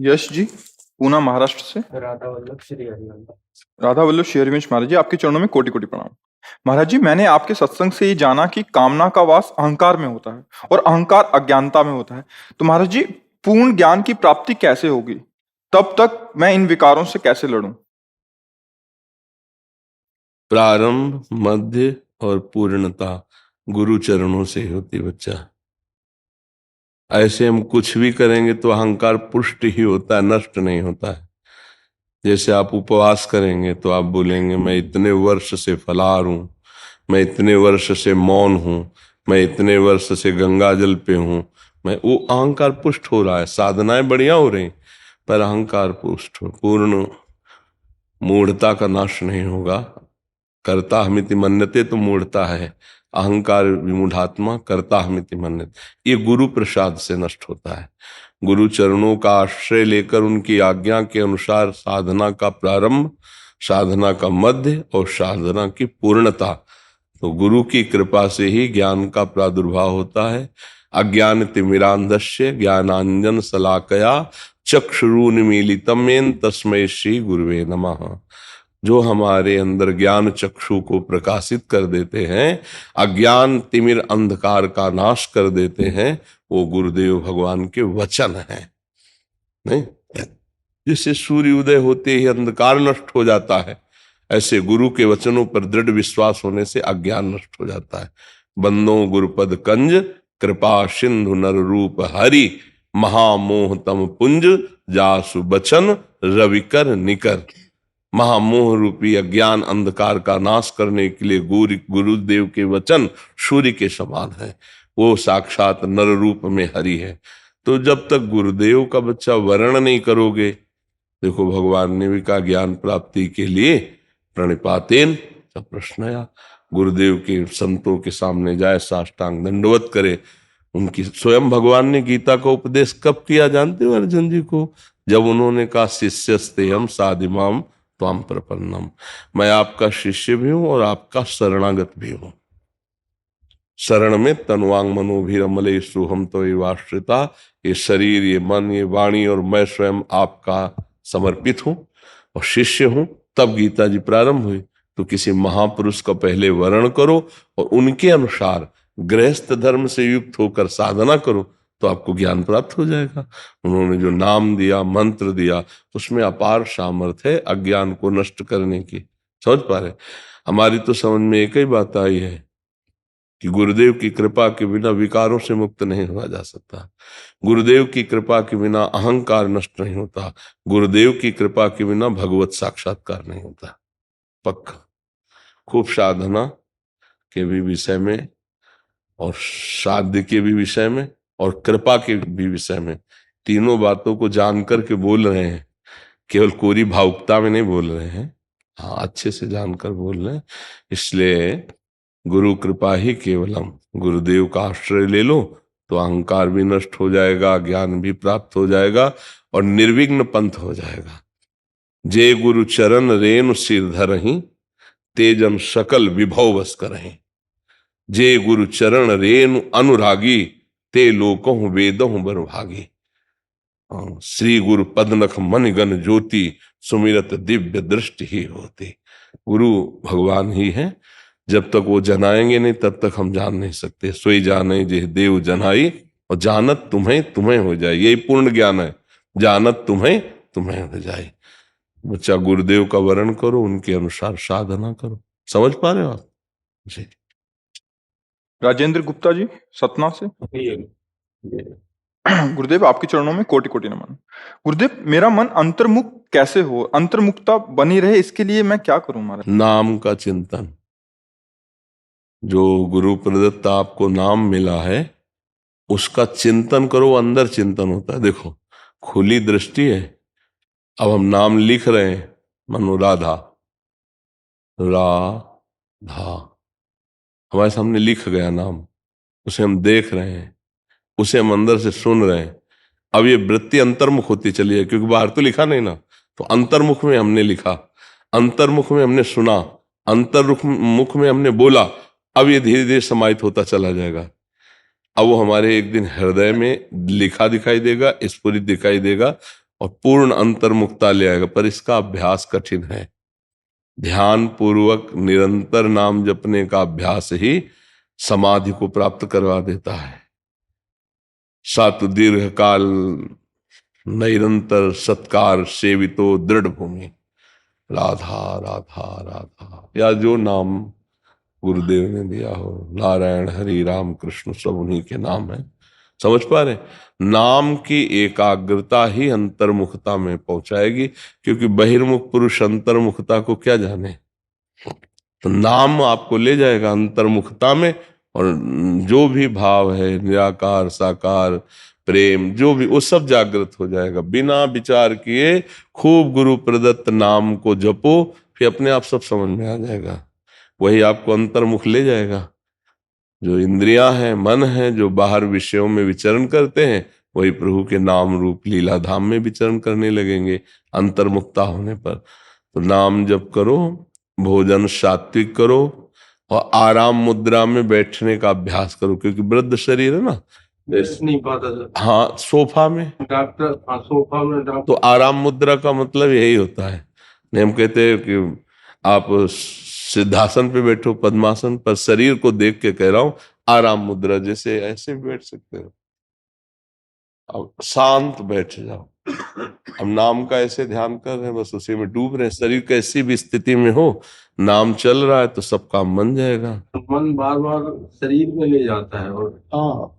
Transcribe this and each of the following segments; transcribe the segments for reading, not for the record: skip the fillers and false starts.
यश जी, पूना महाराष्ट्र से। राधा वल्लभ श्री हरिवंश। राधा वल्लभ श्री हरिवंश महाराज जी, आपके चरणों में कोटि कोटि प्रणाम। महाराज जी, मैंने आपके सत्संग से ये जाना कि कामना का वास अहंकार में होता है और अहंकार अज्ञानता में होता है। तो महाराज जी, पूर्ण ज्ञान की प्राप्ति कैसे होगी? तब तक मैं इन विकारों से कैसे लड़ूं? प्रारंभ, मध्य और पूर्णता गुरु चरणों से होती बच्चा। ऐसे हम कुछ भी करेंगे तो अहंकार पुष्ट ही होता है, नष्ट नहीं होता है। जैसे आप उपवास करेंगे तो आप बोलेंगे मैं इतने वर्ष से फलाहार हूं, मैं इतने वर्ष से मौन हूं, मैं इतने वर्ष से गंगा जल पे हूं। मैं वो अहंकार पुष्ट हो रहा है, साधनाएं बढ़िया हो रही, पर अहंकार पुष्ट हो, पूर्ण मूढ़ता का नाश नहीं होगा। कर्ता हमिति मन्यते तो मूढ़ता है, अहंकार विमूढ़ात्मा कर्ता हमिति मन्यते ये गुरु प्रसाद से नष्ट होता है। गुरु चरणों का आश्रय लेकर उनकी आज्ञा के अनुसार साधना का प्रारंभ, साधना का मध्य और साधना की पूर्णता। तो गुरु की कृपा से ही ज्ञान का प्रादुर्भाव होता है। अज्ञान तिमिरांधस्य ज्ञानांजन शलाकया चक्षुरुन्मीलितं येन तस्मै श्री गुरुवे नमः। जो हमारे अंदर ज्ञान चक्षु को प्रकाशित कर देते हैं, अज्ञान तिमिर अंधकार का नाश कर देते हैं, वो गुरुदेव भगवान के वचन हैं। नहीं, जिससे सूर्य उदय होते ही अंधकार नष्ट हो जाता है, ऐसे गुरु के वचनों पर दृढ़ विश्वास होने से अज्ञान नष्ट हो जाता है। बंदो गुरुपद कंज कृपा सिंधु नर रूप हरि महामोह तम पुंज जासु बचन रविकर निकर। महामोह रूपी अज्ञान अंधकार का नाश करने के लिए गुरुदेव के वचन सूर्य के समान है। वो साक्षात नर रूप में हरि है। तो जब तक गुरुदेव का बच्चा वर्ण नहीं करोगे, देखो भगवान ने भी कहा ज्ञान प्राप्ति के लिए प्रणिपातेन सब प्रश्न आया। गुरुदेव के संतों के सामने जाए, साष्टांग दंडवत करे। उनकी स्वयं भगवान ने गीता का उपदेश कब किया जानते हो अर्जुन जी को? जब उन्होंने कहा शिष्यस्ते हम साधिमाम त्वाम प्रपन्नम, मैं आपका शिष्य भी हूं और आपका शरणागत भी हूं। शरण में तनुवांग मनोभिरमले सुहम तो वाश्रिता, ये शरीर, ये मन, ये वाणी और मैं स्वयं आपका समर्पित हूं और शिष्य हूं। तब गीता जी प्रारंभ हुई। तो किसी महापुरुष का पहले वर्ण करो और उनके अनुसार गृहस्थ धर्म से युक्त होकर साधना करो, तो आपको ज्ञान प्राप्त हो जाएगा। उन्होंने जो नाम दिया, मंत्र दिया, उसमें अपार सामर्थ्य है अज्ञान को नष्ट करने की। समझ पा रहे? हमारी तो समझ में एक ही बात आई है कि गुरुदेव की कृपा के बिना विकारों से मुक्त नहीं हुआ जा सकता। गुरुदेव की कृपा के बिना अहंकार नष्ट नहीं होता। गुरुदेव की कृपा के बिना भगवत साक्षात्कार नहीं होता। पक्का। खूब साधना के भी विषय में और साध्य के भी विषय में और कृपा के भी विषय में, तीनों बातों को जान करके बोल रहे हैं। केवल कोरी भावुकता में नहीं बोल रहे हैं, हाँ अच्छे से जानकर बोल रहे हैं। इसलिए गुरु कृपा ही केवलम, गुरुदेव का आश्रय ले लो तो अहंकार भी नष्ट हो जाएगा, ज्ञान भी प्राप्त हो जाएगा और निर्विघ्न पंथ हो जाएगा। जे गुरु चरण रेणु सिर धरहि, तेजन सकल विभव बस करहि। जे गुरु चरण रेणु अनुरागी, ते लोकहु वेदहु बरभागी। श्री गुरु पदनख मन गण ज्योति, सुमिरत दिव्य दृष्टि ही होती। गुरु भगवान ही है। जब तक वो जनाएंगे नहीं तब तक हम जान नहीं सकते। सोई जाने जे देव जनाई, और जानत तुम्हें तुम्हें हो जाए, यही पूर्ण ज्ञान है। जानत तुम्हें तुम्हें हो जाए। बच्चा गुरुदेव का वर्ण करो, उनके अनुसार साधना करो। समझ पा रहे हो आप जी? राजेंद्र गुप्ता जी, सतना से। गुरुदेव, आपके चरणों में कोटि कोटि नमन। गुरुदेव, मेरा मन अंतर्मुख कैसे हो, अंतर्मुखता बनी रहे, इसके लिए मैं क्या करूं? महाराज, नाम का चिंतन। जो गुरु प्रदत्त आपको नाम मिला है उसका चिंतन करो। अंदर चिंतन होता है। देखो, खुली दृष्टि है। अब हम नाम लिख रहे हैं, मनो राधा, राधा हमारे सामने लिख गया नाम, उसे हम देख रहे हैं, उसे हम अंदर से सुन रहे हैं। अब ये वृत्ति अंतर्मुख होती चली है, क्योंकि बाहर तो लिखा नहीं ना। तो अंतर्मुख में हमने लिखा, अंतर्मुख में हमने सुना, अंतर्मुख में हमने बोला। अब ये धीरे धीरे समाहित होता चला जाएगा। अब वो हमारे एक दिन हृदय में लिखा दिखाई देगा, स्फुरित दिखाई देगा और पूर्ण अंतर्मुखता ले आएगा। पर इसका अभ्यास कठिन है। ध्यान पूर्वक निरंतर नाम जपने का अभ्यास ही समाधि को प्राप्त करवा देता है। सातु दीर्घ काल निरंतर सत्कार सेवितो दृढ़ भूमि, राधा राधा राधा, या जो नाम गुरुदेव ने दिया हो, नारायण हरि राम कृष्ण सब उन्हीं के नाम है। समझ पा रहे? नाम की एकाग्रता ही अंतर्मुखता में पहुंचाएगी, क्योंकि बहिर्मुख पुरुष अंतर्मुखता को क्या जाने। तो नाम आपको ले जाएगा अंतर्मुखता में, और जो भी भाव है निराकार साकार प्रेम जो भी, वो सब जागृत हो जाएगा। बिना विचार किए खूब गुरु प्रदत्त नाम को जपो, फिर अपने आप सब समझ में आ जाएगा। वही आपको अंतर्मुख ले जाएगा। जो इंद्रियां हैं, मन है, जो बाहर विषयों में विचरण करते हैं, वही प्रभु के नाम रूप लीला धाम में विचरण करने लगेंगे अंतर्मुक्ता होने पर। तो नाम जप करो, भोजन सात्विक करो, और आराम मुद्रा में बैठने का अभ्यास करो, क्योंकि वृद्ध शरीर है ना, बैठ नहीं पाता सर। हाँ सोफा में, डॉक्टर, हाँ सोफा में डॉक्टर। तो आराम मुद्रा का मतलब यही होता है। नहीं, हम कहते हैं कि आप सिद्धासन पे बैठो, पद्मासन पर, शरीर को देख के कह रहा हूं आराम मुद्रा, जैसे ऐसे भी बैठ सकते हो। अब शांत बैठ जाओ। हम नाम का ऐसे ध्यान कर रहे हैं, बस उसी में डूब रहे हैं। शरीर कैसी भी स्थिति में हो, नाम चल रहा है तो सब काम बन जाएगा। मन बार बार शरीर में ले जाता है, और हाँ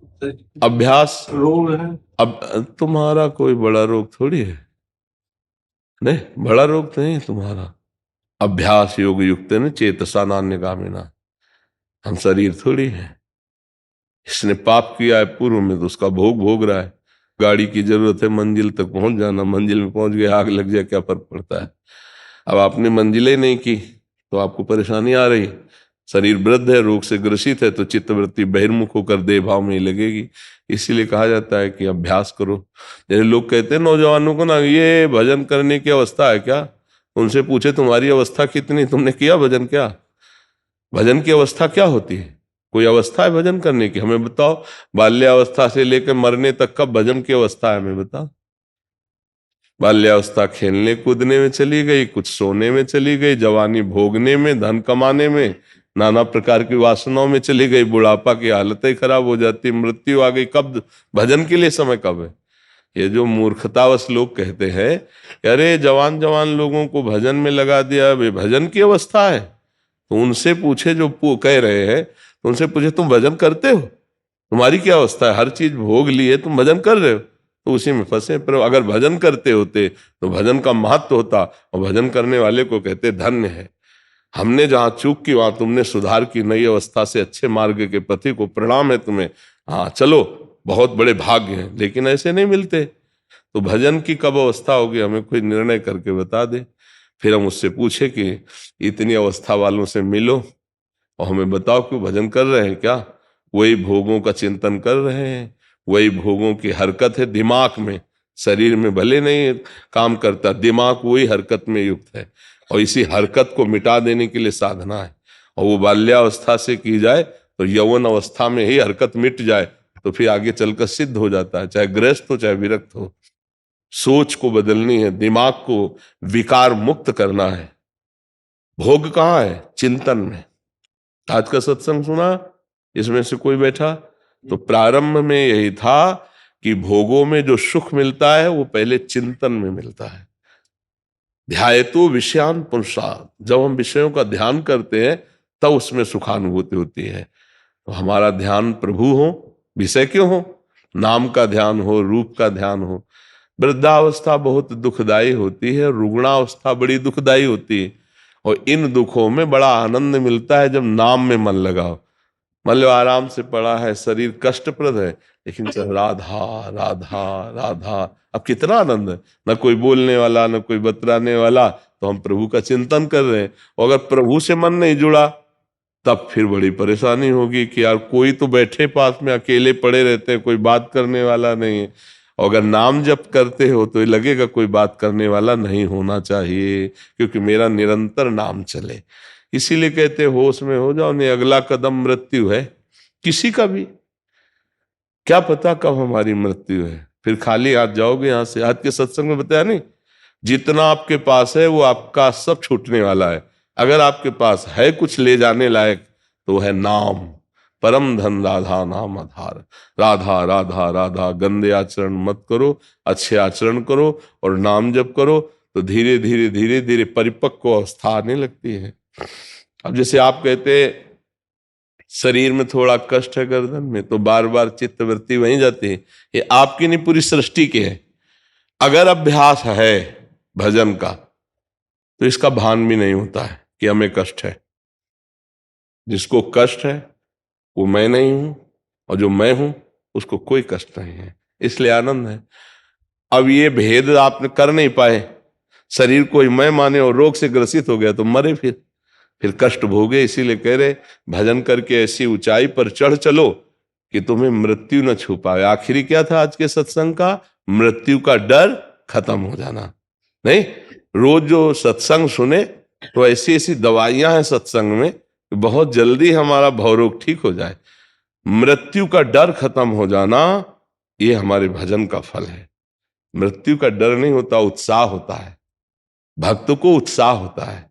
अभ्यास रोग है। अब तुम्हारा कोई बड़ा रोग थोड़ी है, नहीं बड़ा रोग नहीं है तुम्हारा। अभ्यास योग युक्त है ना, चेतसा नान्य कामिना। हम शरीर थोड़ी है। इसने पाप किया है पूर्व में तो उसका भोग भोग रहा है। गाड़ी की जरूरत है मंजिल तक पहुंच जाना, मंजिल में पहुंच गए आग लग जाए क्या फर्क पड़ता है। अब आपने मंजिलें नहीं की तो आपको परेशानी आ रही। शरीर वृद्ध है, रोग से ग्रसित है, तो चित्तवृत्ति बहिर्मुख होकर देह भाव में ही लगेगी। इसीलिए कहा जाता है कि अभ्यास करो। जैसे लोग कहते हैं नौजवानों को ना, ये भजन करने की अवस्था है क्या? उनसे पूछे तुम्हारी अवस्था कितनी, तुमने किया भजन क्या? भजन की अवस्था क्या होती है? कोई अवस्था है भजन करने की? हमें बताओ। बाल्यावस्था से लेकर मरने तक का भजन की अवस्था है, हमें बताओ। बाल्यावस्था खेलने कूदने में चली गई, कुछ सोने में चली गई, जवानी भोगने में, धन कमाने में, नाना प्रकार की वासनाओं में चली गई, बुढ़ापा की हालत ही खराब हो जाती, मृत्यु आ गई। कब भजन के लिए समय कब है? ये जो मूर्खतावश लोग कहते हैं अरे जवान जवान लोगों को भजन में लगा दिया, वे भजन की अवस्था है। तो उनसे पूछे जो कह रहे हैं, तो उनसे पूछे तुम भजन करते हो? तुम्हारी क्या अवस्था है? हर चीज भोग लिए तुम भजन कर रहे हो, तो उसी में फंसे। पर अगर भजन करते होते तो भजन का महत्व होता, और भजन करने वाले को कहते धन्य है। हमने जहां चूक की वहां तुमने सुधार की, नई अवस्था से अच्छे मार्ग के पति को प्रणाम है तुम्हें। हाँ चलो, बहुत बड़े भाग्य हैं, लेकिन ऐसे नहीं मिलते। तो भजन की कब अवस्था होगी, हमें कोई निर्णय करके बता दे। फिर हम उससे पूछे कि इतनी अवस्था वालों से मिलो और हमें बताओ कि भजन कर रहे हैं क्या? वही भोगों का चिंतन कर रहे हैं, वही भोगों की हरकत है दिमाग में, शरीर में भले नहीं काम करता, दिमाग वही हरकत में युक्त है। और इसी हरकत को मिटा देने के लिए साधना है। और वो बाल्यावस्था से की जाए तो यौवन अवस्था में ही हरकत मिट जाए, तो फिर आगे चलकर सिद्ध हो जाता है, चाहे गृहस्थ हो चाहे विरक्त हो। सोच को बदलनी है, दिमाग को विकार मुक्त करना है। भोग कहाँ है? चिंतन में। आज का सत्संग सुना, इसमें से कोई बैठा? तो प्रारंभ में यही था कि भोगों में जो सुख मिलता है वो पहले चिंतन में मिलता है। ध्यायतो विषयान पुरुषार्थ, जब हम विषयों का ध्यान करते हैं तब उसमें सुखानुभूति होती है। तो हमारा ध्यान प्रभु हो, विषय क्यों हो? नाम का ध्यान हो, रूप का ध्यान हो। वृद्धावस्था बहुत दुखदाई होती है, रुग्णावस्था बड़ी दुखदाई होती है। और इन दुखों में बड़ा आनंद मिलता है जब नाम में मन लगाओ। मान लो आराम से पड़ा है, शरीर कष्टप्रद है, लेकिन चल राधा राधा राधा, अब कितना आनंद है। न कोई बोलने वाला, न कोई बतराने वाला, तो हम प्रभु का चिंतन कर रहे हैं। और अगर प्रभु से मन नहीं जुड़ा तब फिर बड़ी परेशानी होगी कि यार कोई तो बैठे पास में, अकेले पड़े रहते हैं, कोई बात करने वाला नहीं है। और अगर नाम जप करते हो तो ये लगेगा कोई बात करने वाला नहीं होना चाहिए, क्योंकि मेरा निरंतर नाम चले। इसीलिए कहते होश में हो जाओ, नहीं अगला कदम मृत्यु है किसी का भी। क्या पता कब हमारी मृत्यु है। फिर खाली हाथ जाओगे यहां से। आज के सत्संग में बताया नहीं, जितना आपके पास है वो आपका सब छूटने वाला है। अगर आपके पास है कुछ ले जाने लायक तो है नाम। परम धन राधा नाम आधार। राधा राधा राधा, गंदे आचरण मत करो, अच्छे आचरण करो और नाम जप करो, तो धीरे धीरे धीरे धीरे परिपक्व अवस्था आने लगती है। अब जैसे आप कहते शरीर में थोड़ा कष्ट है गर्दन में, तो बार बार चित्तवृत्ति वहीं जाती है। ये आपकी नहीं, पूरी सृष्टि की है। अगर अभ्यास है भजन का तो इसका भान भी नहीं होता है कि हमें कष्ट है। जिसको कष्ट है वो मैं नहीं हूं, और जो मैं हूं उसको कोई कष्ट नहीं है, इसलिए आनंद है। अब ये भेद आप कर नहीं पाए, शरीर को ही मैं माने और रोग से ग्रसित हो गया तो मरे, फिर कष्ट भोगे। इसीलिए कह रहे भजन करके ऐसी ऊंचाई पर चढ़ चलो कि तुम्हें मृत्यु न छू पाए। आखिरी क्या था आज के सत्संग का? मृत्यु का डर खत्म हो जाना। नहीं, रोज जो सत्संग सुने तो ऐसी ऐसी दवाइयां हैं सत्संग में, बहुत जल्दी हमारा भवरोग ठीक हो जाए। मृत्यु का डर खत्म हो जाना, ये हमारे भजन का फल है। मृत्यु का डर नहीं होता, उत्साह होता है। भक्त को उत्साह होता है,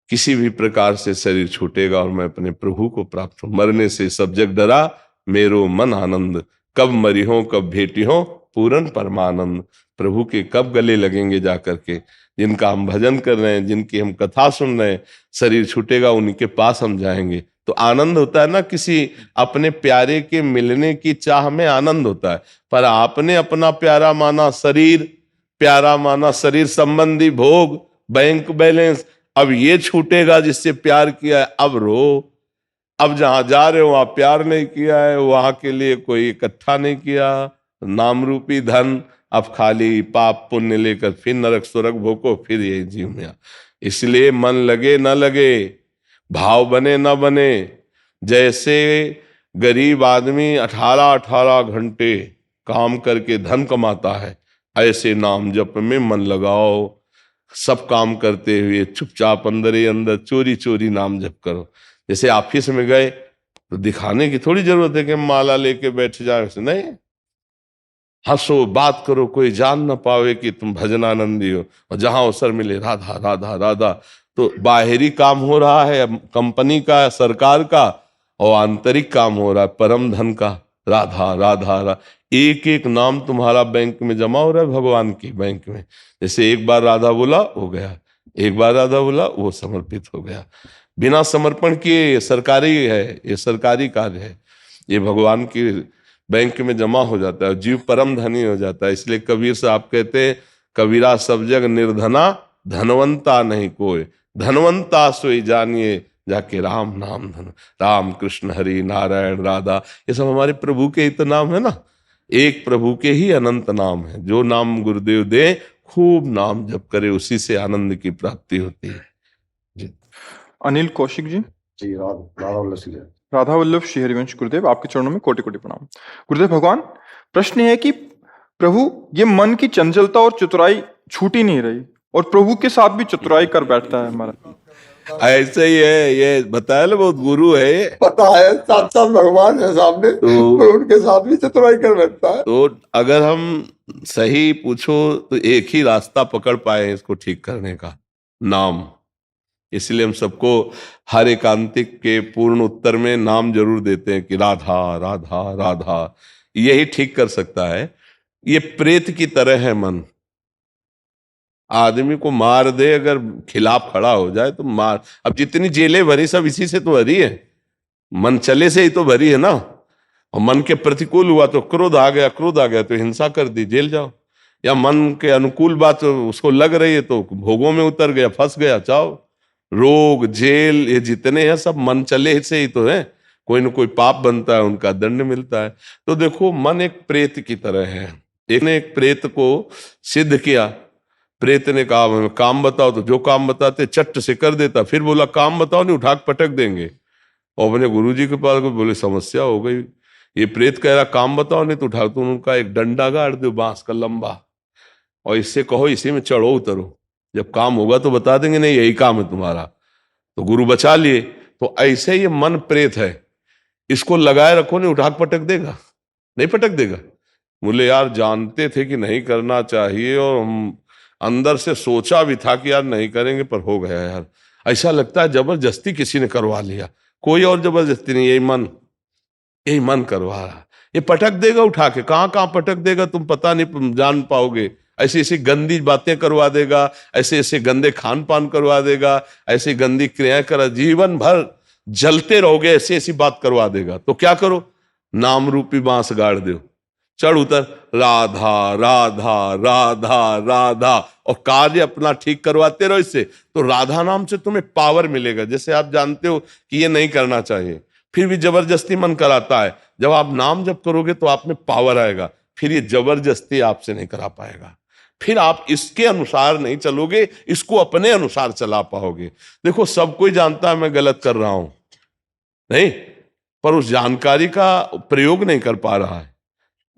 किसी भी प्रकार से शरीर छूटेगा और मैं अपने प्रभु को प्राप्त हूं। मरने से सब जग डरा, मेरो मन आनंद, कब मरी हो कब भेटी हो पूर्ण परमानंद। प्रभु के कब गले लगेंगे जाकर के, जिनका हम भजन कर रहे हैं, जिनकी हम कथा सुन रहे हैं, शरीर छूटेगा उनके पास हम जाएंगे तो आनंद होता है ना। किसी अपने प्यारे के मिलने की चाह में आनंद होता है, पर आपने अपना प्यारा माना शरीर, प्यारा माना शरीर संबंधी भोग, बैंक बैलेंस। अब ये छूटेगा जिससे प्यार किया है, अब रो। अब जहां जा रहे हो वहां प्यार नहीं किया है, वहां के लिए कोई इकट्ठा नहीं किया नाम रूपी धन, अब खाली पाप पुण्य लेकर फिर नरक सुरक भोको, फिर यही जीव में। इसलिए मन लगे न लगे, भाव बने न बने, जैसे गरीब आदमी 18-18 घंटे काम करके धन कमाता है, ऐसे नाम जप में मन लगाओ। सब काम करते हुए चुपचाप अंदर ही अंदर चोरी चोरी नाम जप करो। जैसे ऑफिस में गए तो दिखाने की थोड़ी जरूरत है कि माला लेके बैठ जाए, नहीं, हंसो बात करो, कोई जान ना पावे कि तुम भजनानंदी हो। और जहां अवसर मिले राधा राधा राधा, तो बाहरी काम हो रहा है कंपनी का, सरकार का, और आंतरिक काम हो रहा है परम धन का, राधा राधा राधा। एक एक नाम तुम्हारा बैंक में जमा हो रहा है भगवान की बैंक में। जैसे एक बार राधा बोला हो गया, एक बार राधा बोला वो समर्पित हो गया। बिना समर्पण किए ये सरकारी है, ये सरकारी कार्य है, ये भगवान की बैंक में जमा हो जाता है, जीव परम धनी हो जाता है। इसलिए कबीर साहब कहते हैं, कबीरा सब जग निर्धना, धनवंता नहीं कोई, धनवंता सोई जानिए जाके राम नाम धन। राम कृष्ण हरि नारायण राधा, ये सब हमारे प्रभु के ही तो नाम है ना। एक प्रभु के ही अनंत नाम है। जो नाम गुरुदेव दे खूब नाम जप करे, उसी से आनंद की प्राप्ति होती है। जी। अनिल कौशिक जी। जी, राधा वल्लभ श्री हरिवंश गुरुदेव, आपके चरणों में कोटि कोटि प्रणाम। गुरुदेव भगवान, प्रश्न है कि प्रभु ये मन की चंचलता और चतुराई छूट ही नहीं रही, और प्रभु के साथ भी चतुराई कर बैठता है हमारा। ऐसे ही है, ये बताया ना, बहुत गुरु है, पता है, साक्षात भगवान है सामने, तो उनके साथ भी चतुराई कर बैठता है। तो अगर हम सही पूछो तो एक ही रास्ता पकड़ पाए हैं इसको ठीक करने का, नाम। इसलिए हम सबको हर एकांतिक के पूर्ण उत्तर में नाम जरूर देते हैं कि राधा राधा राधा, यही ठीक कर सकता है। ये प्रेत की तरह है मन, आदमी को मार दे अगर खिलाफ खड़ा हो जाए तो मार। अब जितनी जेलें भरी सब इसी से तो भरी है, मन चले से ही तो भरी है ना। और मन के प्रतिकूल हुआ तो क्रोध आ गया, क्रोध आ गया तो हिंसा कर दी, जेल जाओ। या मन के अनुकूल बात उसको लग रही है तो भोगों में उतर गया, फंस गया, जाओ। रोग जेल ये जितने हैं सब मन चले से ही तो है, कोई ना कोई पाप बनता है, उनका दंड मिलता है। तो देखो मन एक प्रेत की तरह है। एक ने एक प्रेत को सिद्ध किया, प्रेत ने कहा हमें काम बताओ, तो जो काम बताते चट्ट से कर देता। फिर बोला काम बताओ, नहीं उठा के पटक देंगे। और अपने गुरुजी के पास बोले समस्या हो गई, ये प्रेत कह रहा काम बताओ, नहीं तो उठा, तो उनका एक डंडा गाड़ दो बांस का लंबा, और इससे कहो इसी में चढ़ो उतरो, जब काम होगा तो बता देंगे, नहीं यही काम है तुम्हारा। तो गुरु बचा लिए। तो ऐसे ये मन प्रेत है, इसको लगाए रखो, नहीं उठा के पटक देगा, नहीं पटक देगा। बोले यार जानते थे कि नहीं करना चाहिए और हम अंदर से सोचा भी था कि यार नहीं करेंगे, पर हो गया यार। ऐसा लगता है जबरदस्ती किसी ने करवा लिया, कोई और जबरदस्ती नहीं, यही मन करवा रहा। ये पटक देगा उठा के, कहाँ कहाँ पटक देगा तुम पता नहीं जान पाओगे। ऐसी ऐसी गंदी बातें करवा देगा, ऐसे ऐसे गंदे खान पान करवा देगा, ऐसी गंदी क्रियाएं करा, जीवन भर जलते रहोगे, ऐसी ऐसी बात करवा देगा। तो क्या करो, नाम रूपी बांस गाड़ दो, चढ़ उतर, राधा राधा राधा राधा, और कार्य अपना ठीक करवाते रहो इससे। तो राधा नाम से तुम्हें पावर मिलेगा। जैसे आप जानते हो कि ये नहीं करना चाहिए, फिर भी जबरदस्ती मन कराता है, जब आप नाम जप करोगे तो आप में पावर आएगा, फिर ये जबरदस्ती आपसे नहीं करा पाएगा। फिर आप इसके अनुसार नहीं चलोगे, इसको अपने अनुसार चला पाओगे। देखो सब कोई जानता है मैं गलत कर रहा हूं, नहीं, पर उस जानकारी का प्रयोग नहीं कर पा रहा है,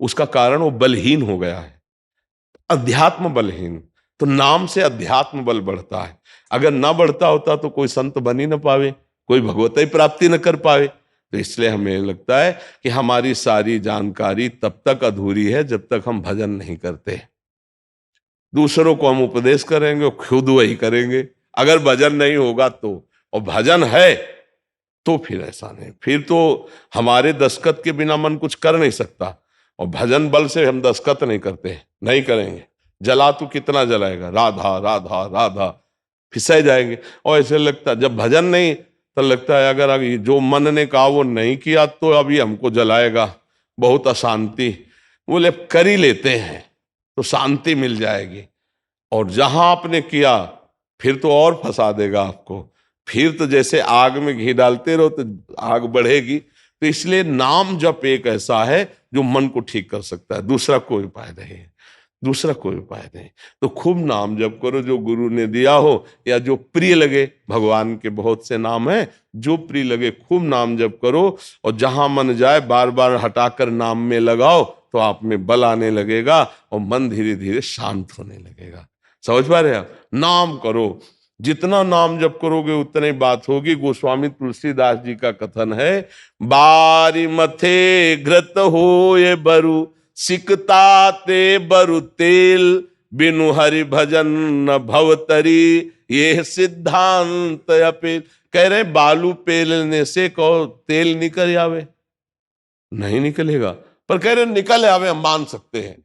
उसका कारण वो बलहीन हो गया है, अध्यात्म बलहीन। तो नाम से अध्यात्म बल बढ़ता है। अगर ना बढ़ता होता तो कोई संत बन ही ना पावे, कोई भगवती प्राप्ति न कर पावे। तो इसलिए हमें लगता है कि हमारी सारी जानकारी तब तक अधूरी है जब तक हम भजन नहीं करते। दूसरों को हम उपदेश करेंगे, खुद वही करेंगे। अगर भजन नहीं होगा तो, और भजन है तो फिर ऐसा नहीं, फिर तो हमारे दस्तखत के बिना मन कुछ कर नहीं सकता। और भजन बल से हम दस्तखत नहीं करते, नहीं करेंगे। जला तो कितना जलाएगा, राधा राधा राधा, फिसै जाएंगे। और ऐसे लगता जब भजन नहीं, तो लगता है अगर अभी जो मन ने कहा वो नहीं किया तो अभी हमको जलाएगा, बहुत अशांति। बोले कर ही लेते हैं तो शांति मिल जाएगी। और जहां आपने किया फिर तो और फंसा देगा आपको, फिर तो जैसे आग में घी डालते रहो तो आग बढ़ेगी। तो इसलिए नाम जप एक ऐसा है जो मन को ठीक कर सकता है, दूसरा कोई उपाय नहीं है, दूसरा कोई उपाय नहीं। तो खूब नाम जप करो, जो गुरु ने दिया हो या जो प्रिय लगे। भगवान के बहुत से नाम हैं, जो प्रिय लगे खूब नाम जप करो। और जहां मन जाए बार बार हटाकर नाम में लगाओ, तो आप में बल आने लगेगा और मन धीरे धीरे शांत होने लगेगा। समझ पा रहे आप? नाम करो, जितना नाम जप करोगे उतनी बात होगी। गोस्वामी तुलसीदास जी का कथन है, बारी मथे घृत होए बरु, सिकता ते बरु तेल, बिनु हरि भजन न भवतरी, ये सिद्धांत अपेल। कह रहे बालू पेलने से कहो तेल निकल आवे, नहीं निकलेगा, पर कह रहे निकल आवे हम मान सकते हैं।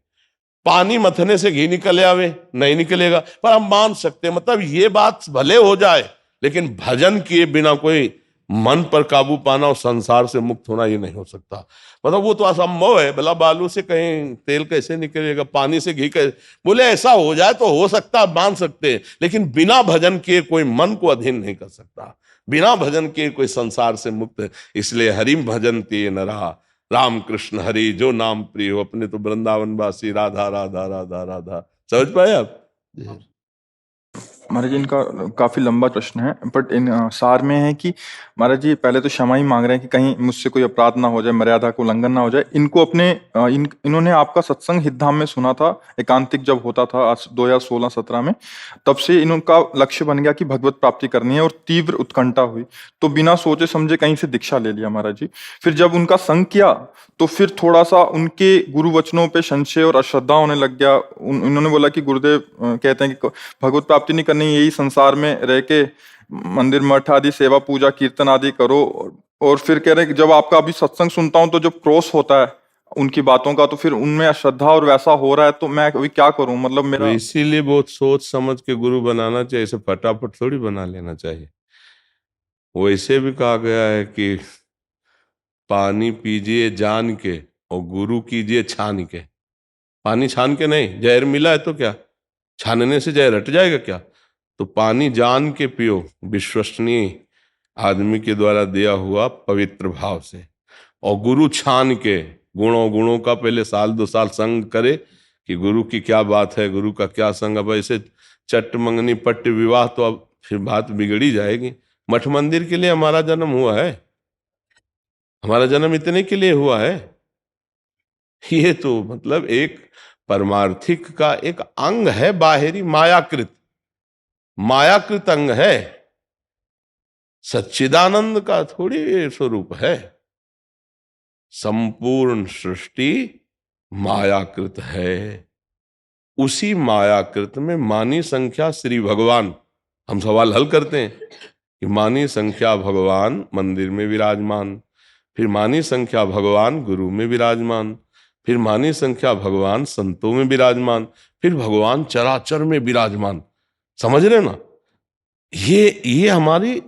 पानी मथने से घी निकल आवे, नहीं निकलेगा, पर हम मान सकते हैं। मतलब ये बात भले हो जाए, लेकिन भजन किए बिना कोई मन पर काबू पाना और संसार से मुक्त होना ये नहीं हो सकता। मतलब वो तो असंभव है। भला बालू से कहीं तेल कैसे निकलेगा, पानी से घी कैसे? बोले ऐसा हो जाए तो हो सकता है, मान सकते हैं, लेकिन बिना भजन किए कोई मन को अधीन नहीं कर सकता, बिना भजन किए कोई संसार से मुक्त। इसलिए हरिम भजन ते नरा, राम कृष्ण हरि जो नाम प्रिय हो। अपने तो वृंदावन वासी, राधा राधा राधा राधा। समझ पाए आप? महाराज जी इनका काफी लंबा प्रश्न है, बट इन सार में है कि महाराज जी पहले तो क्षमा ही मांग रहे हैं कि कहीं मुझसे कोई अपराध ना हो जाए, मर्यादा को उल्लंघन ना हो जाए। इनको अपने इन्होंने आपका सत्संग हितधाम में सुना था, एकांतिक जब होता था 2016-17 में, तब से इनका लक्ष्य बन गया कि भगवत प्राप्ति करनी है, और तीव्र उत्कंठा हुई तो बिना सोचे समझे कहीं से दीक्षा ले लिया महाराज जी। फिर जब उनका संग किया तो फिर थोड़ा सा उनके गुरु वचनों पे संशय और अश्रद्धा होने लग गया। उन्होंने बोला कि गुरुदेव कहते हैं कि भगवत प्राप्ति नहीं करनी, यही संसार में रह के मंदिर मठ आदि सेवा पूजा कीर्तन आदि करो। और फिर कह रहे कि जब आपका अभी सत्संग सुनता हूं तो जब क्रॉस होता है उनकी बातों का, तो फिर उनमें अश्रद्धा और वैसा हो रहा है, तो मैं अभी क्या करूं? मतलब तो मेरा इसीलिए बहुत सोच समझ के गुरु बनाना चाहिए, इसे फटाफट थोड़ी बना लेना चाहिए। वैसे भी कहा गया है कि पानी पीजिए जान के और गुरु कीजिए छान के। पानी छान के नहीं, जहर मिला है तो क्या छानने से जहर हट जाएगा क्या? तो पानी जान के पियो, विश्वसनीय आदमी के द्वारा दिया हुआ पवित्र भाव से। और गुरु छान के, गुणों का पहले 1-2 साल संग करे कि गुरु की क्या बात है, गुरु का क्या संग। अब ऐसे चट्ट मंगनी पट्ट विवाह तो अब फिर बात बिगड़ी जाएगी। मठ मंदिर के लिए हमारा जन्म हुआ है, हमारा जन्म इतने के लिए हुआ है। ये तो मतलब एक परमार्थिक का एक अंग है, बाहरी मायाकृत अंग है, सच्चिदानंद का थोड़ी स्वरूप है। संपूर्ण सृष्टि मायाकृत है। उसी मायाकृत में मानी संख्या श्री भगवान। हम सवाल हल करते हैं कि मानी संख्या भगवान मंदिर में विराजमान, फिर मानी संख्या भगवान गुरु में विराजमान, फिर मानी संख्या भगवान संतों में विराजमान, फिर भगवान चराचर में विराजमान। समझ रहे ना? ये हमारी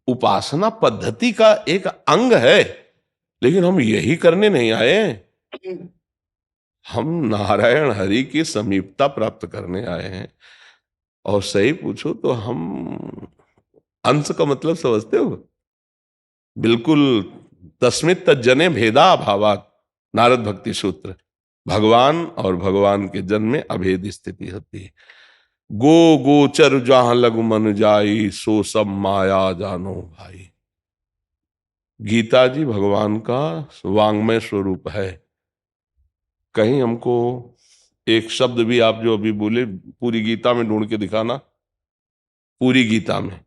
उपासना पद्धति का एक अंग है, लेकिन हम यही करने नहीं आए। हम नारायण हरि की समीपता प्राप्त करने आए हैं। और सही पूछो तो हम अंश का मतलब समझते हो? बिल्कुल। तस्मित् तज्जने भेदा भावात, नारद भक्ति सूत्र। भगवान और भगवान के जन में अभेद स्थिति होती है। गो गोचर जहां लघु मन जाई, सो सब माया जानो भाई। गीता जी भगवान का वांग्मय स्वरूप है। कहीं हमको एक शब्द भी आप जो अभी बोले पूरी गीता में ढूंढ के दिखाना, पूरी गीता में।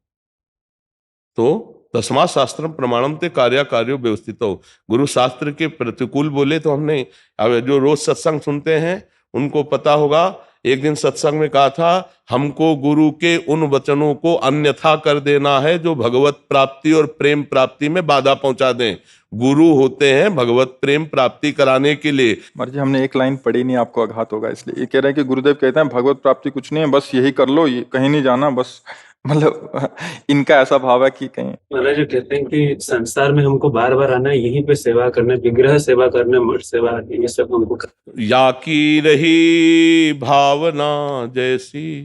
तो तस्मात् शास्त्रम प्रमाणम ते कार्या कार्यो व्यवस्थित हो। गुरु शास्त्र के प्रतिकूल बोले तो हमने, अब जो रोज सत्संग सुनते हैं उनको पता होगा, एक दिन सत्संग में कहा था हमको गुरु के उन वचनों को अन्यथा कर देना है जो भगवत प्राप्ति और प्रेम प्राप्ति में बाधा पहुंचा दें। गुरु होते हैं भगवत प्रेम प्राप्ति कराने के लिए। महाराज जी हमने एक लाइन पढ़ी नहीं, आपको आघात होगा इसलिए। ये कह रहे हैं कि गुरुदेव कहते हैं भगवत प्राप्ति कुछ नहीं है, बस यही कर लो, ये कहीं नहीं जाना, बस मतलब इनका ऐसा भाव है कि कहीं। महाराज जो कहते हैं कि संसार में हमको बार बार आना है, यहीं पे सेवा करना, विग्रह सेवा करना, मठ सेवा, ये सब हमको या की रही भावना जैसी,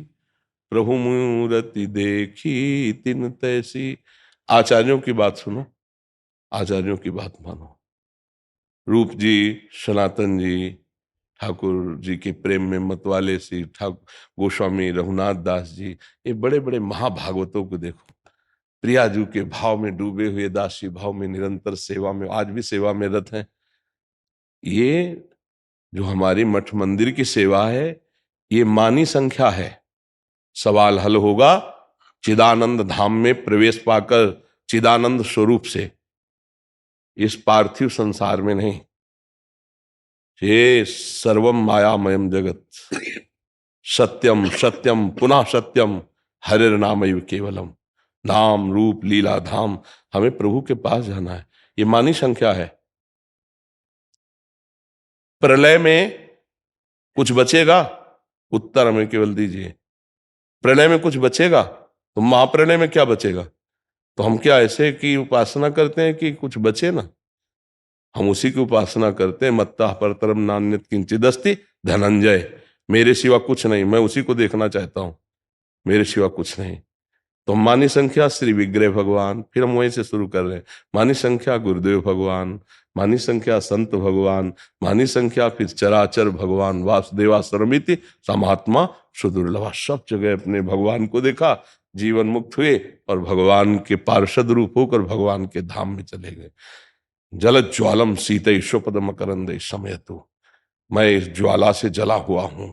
प्रभु मूर्ति देखी तिन तैसी। आचार्यों की बात सुनो, आचार्यों की बात मानो। रूप जी, सनातन जी, ठाकुर जी के प्रेम में मतवाले श्री ठाकुर गोस्वामी रघुनाथ दास जी, ये बड़े बड़े महाभागवतों को देखो, प्रियाजू के भाव में डूबे हुए, दासी भाव में निरंतर सेवा में, आज भी सेवा में रत हैं। ये जो हमारी मठ मंदिर की सेवा है, ये मानी संख्या है। सवाल हल होगा चिदानंद धाम में प्रवेश पाकर चिदानंद स्वरूप से, इस पार्थिव संसार में नहीं। ये सर्वम मायामयम जगत, सत्यम सत्यम पुनः सत्यम, हरिर नामैव केवलम। नाम रूप लीला धाम, हमें प्रभु के पास जाना है। ये मानी संख्या है। प्रलय में कुछ बचेगा? उत्तर हमें केवल दीजिए। प्रलय में कुछ बचेगा तो महाप्रलय में क्या बचेगा? तो हम क्या ऐसे की उपासना करते हैं कि कुछ बचे ना? हम उसी की उपासना करते हैं। मत्ता परतरम नान्यत किंचिदस्ति धनंजय। मेरे सिवा कुछ नहीं, मैं उसी को देखना चाहता हूं, मेरे सिवा कुछ नहीं। तो मानी संख्या श्री विग्रह भगवान, फिर हम वहीं से शुरू कर रहे हैं। मानी संख्या गुरुदेव भगवान, मानी संख्या संत भगवान, मानी संख्या फिर चराचर भगवान, वासुदेवा सर्वमिति समात्मा सुदुर्लभा। सब जगह अपने भगवान को देखा, जीवन मुक्त हुए और भगवान के पार्षद रूप होकर भगवान के धाम में चले गए। जल ज्वालम सीते स्वपद मकरंदे समयतु। मैं इस ज्वाला से जला हुआ हूं।